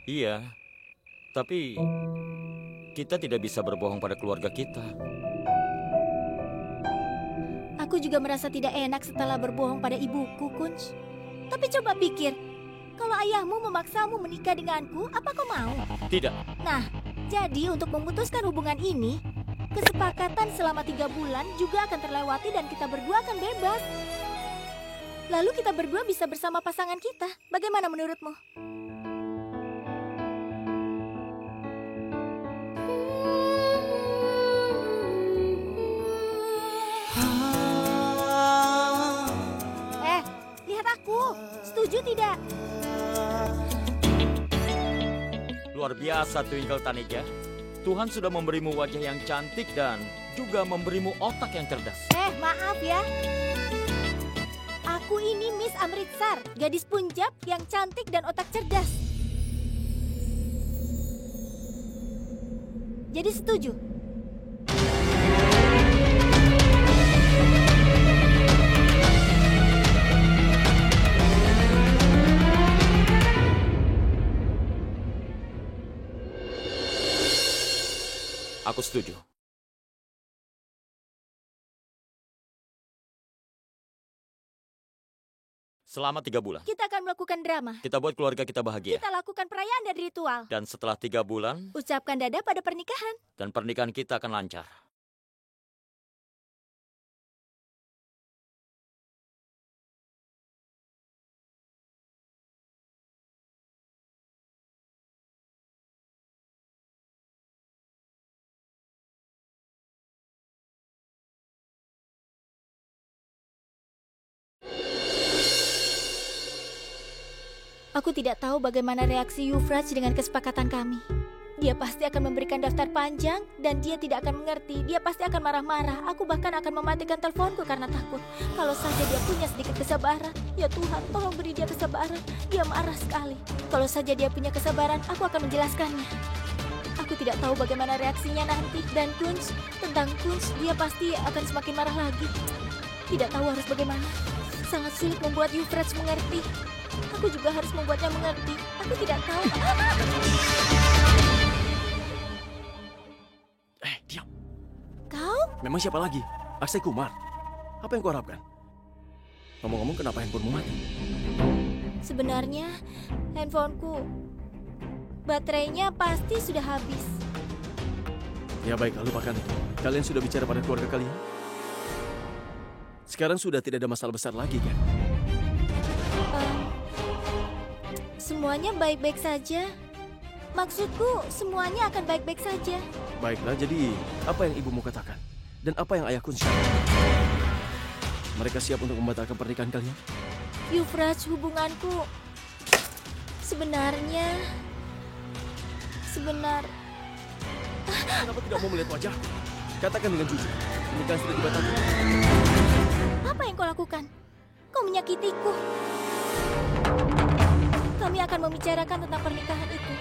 Iya. Tapi kita tidak bisa berbohong pada keluarga kita. Aku juga merasa tidak enak setelah berbohong pada ibuku, Kunz. Tapi coba pikir, kalau ayahmu memaksamu menikah denganku, apa kau mau? Tidak. Nah, jadi untuk memutuskan hubungan ini, kesepakatan selama 3 bulan juga akan terlewati dan kita berdua akan bebas. Lalu kita berdua bisa bersama pasangan kita. Bagaimana menurutmu? Lihat aku. Setuju tidak? Luar biasa, Twinkle Taneja. Tuhan sudah memberimu wajah yang cantik dan juga memberimu otak yang cerdas. Maaf ya. Aku ini Miss Amritsar, gadis Punjab yang cantik dan otak cerdas. Jadi setuju? Aku setuju. Selama 3 bulan. Kita akan melakukan drama. Kita buat keluarga kita bahagia. Kita lakukan perayaan dan ritual. Dan setelah 3 bulan, ucapkan dada pada pernikahan. Dan pernikahan kita akan lancar. Aku tidak tahu bagaimana reaksi Yuvraj dengan kesepakatan kami. Dia pasti akan memberikan daftar panjang dan dia tidak akan mengerti. Dia pasti akan marah-marah. Aku bahkan akan mematikan teleponku karena takut. Kalau saja dia punya sedikit kesabaran. Ya Tuhan, tolong beri dia kesabaran. Dia marah sekali. Kalau saja dia punya kesabaran, aku akan menjelaskannya. Aku tidak tahu bagaimana reaksinya nanti. Dan Kunz, tentang Kunz, dia pasti akan semakin marah lagi. Tidak tahu harus bagaimana. Sangat sulit membuat Yuvraj mengerti. Aku juga harus membuatnya mengerti. Aku tidak tahu. Diam. Kau? Memang siapa lagi? Akshay Kumar. Apa yang kau harapkan? Ngomong-ngomong, kenapa handphonemu mati? Sebenarnya, handphoneku, baterainya pasti sudah habis. Ya baiklah, lupakan itu. Kalian sudah bicara pada keluarga kalian? Sekarang sudah tidak ada masalah besar lagi, kan? Semuanya baik-baik saja. Maksudku, semuanya akan baik-baik saja. Baiklah, jadi apa yang ibumu katakan? Dan apa yang ayahku siap? Mereka siap untuk membatalkan pernikahan kalian? Yuvraj, hubunganku sebenarnya... Kenapa tidak mau melihat wajahku? Katakan dengan jujur, pernikahan sudah dibatalkan. Apa yang kau lakukan? Kau menyakitiku. Kami akan membicarakan tentang pernikahan itu.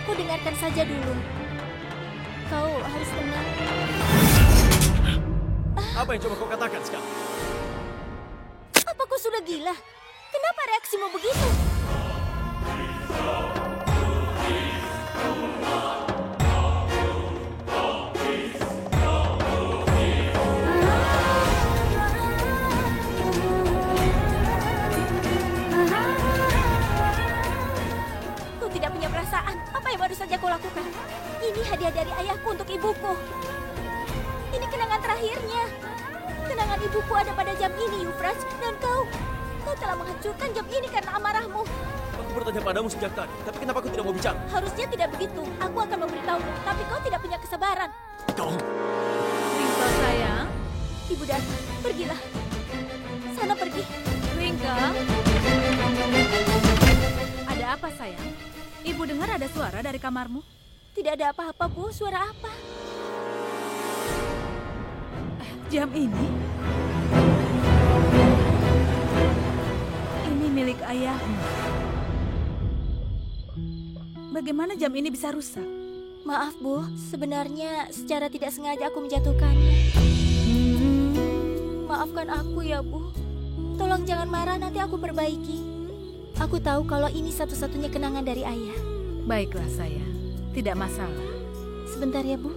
Kau dengarkan saja dulu. Kau harus tenang. Apa yang coba kau katakan sekarang? Apa kau sudah gila? Kenapa reaksimu begitu? Tidak punya perasaan. Apa yang baru saja kau lakukan? Ini hadiah dari ayahku untuk ibuku. Ini kenangan terakhirnya. Kenangan ibuku ada pada jam ini, Yuvraj. Dan kau telah menghancurkan jam ini karena amarahmu. Aku bertanya padamu sejak tadi, tapi kenapa kau tidak mau bicara? Harusnya tidak begitu. Aku akan memberitahumu, tapi kau tidak punya kesabaran. Kau. Twinkle sayang. Ibu datang. Pergilah. Sana pergi. Twinkle. Ada apa sayang? Ibu dengar ada suara dari kamarmu? Tidak ada apa-apa, Bu. Suara apa? Jam ini? Ini milik ayahmu. Bagaimana jam ini bisa rusak? Maaf, Bu. Sebenarnya secara tidak sengaja aku menjatuhkannya. Maafkan aku ya, Bu. Tolong jangan marah, nanti aku perbaiki. Aku tahu kalau ini satu-satunya kenangan dari ayah. Baiklah sayang, tidak masalah. Sebentar ya, Bu.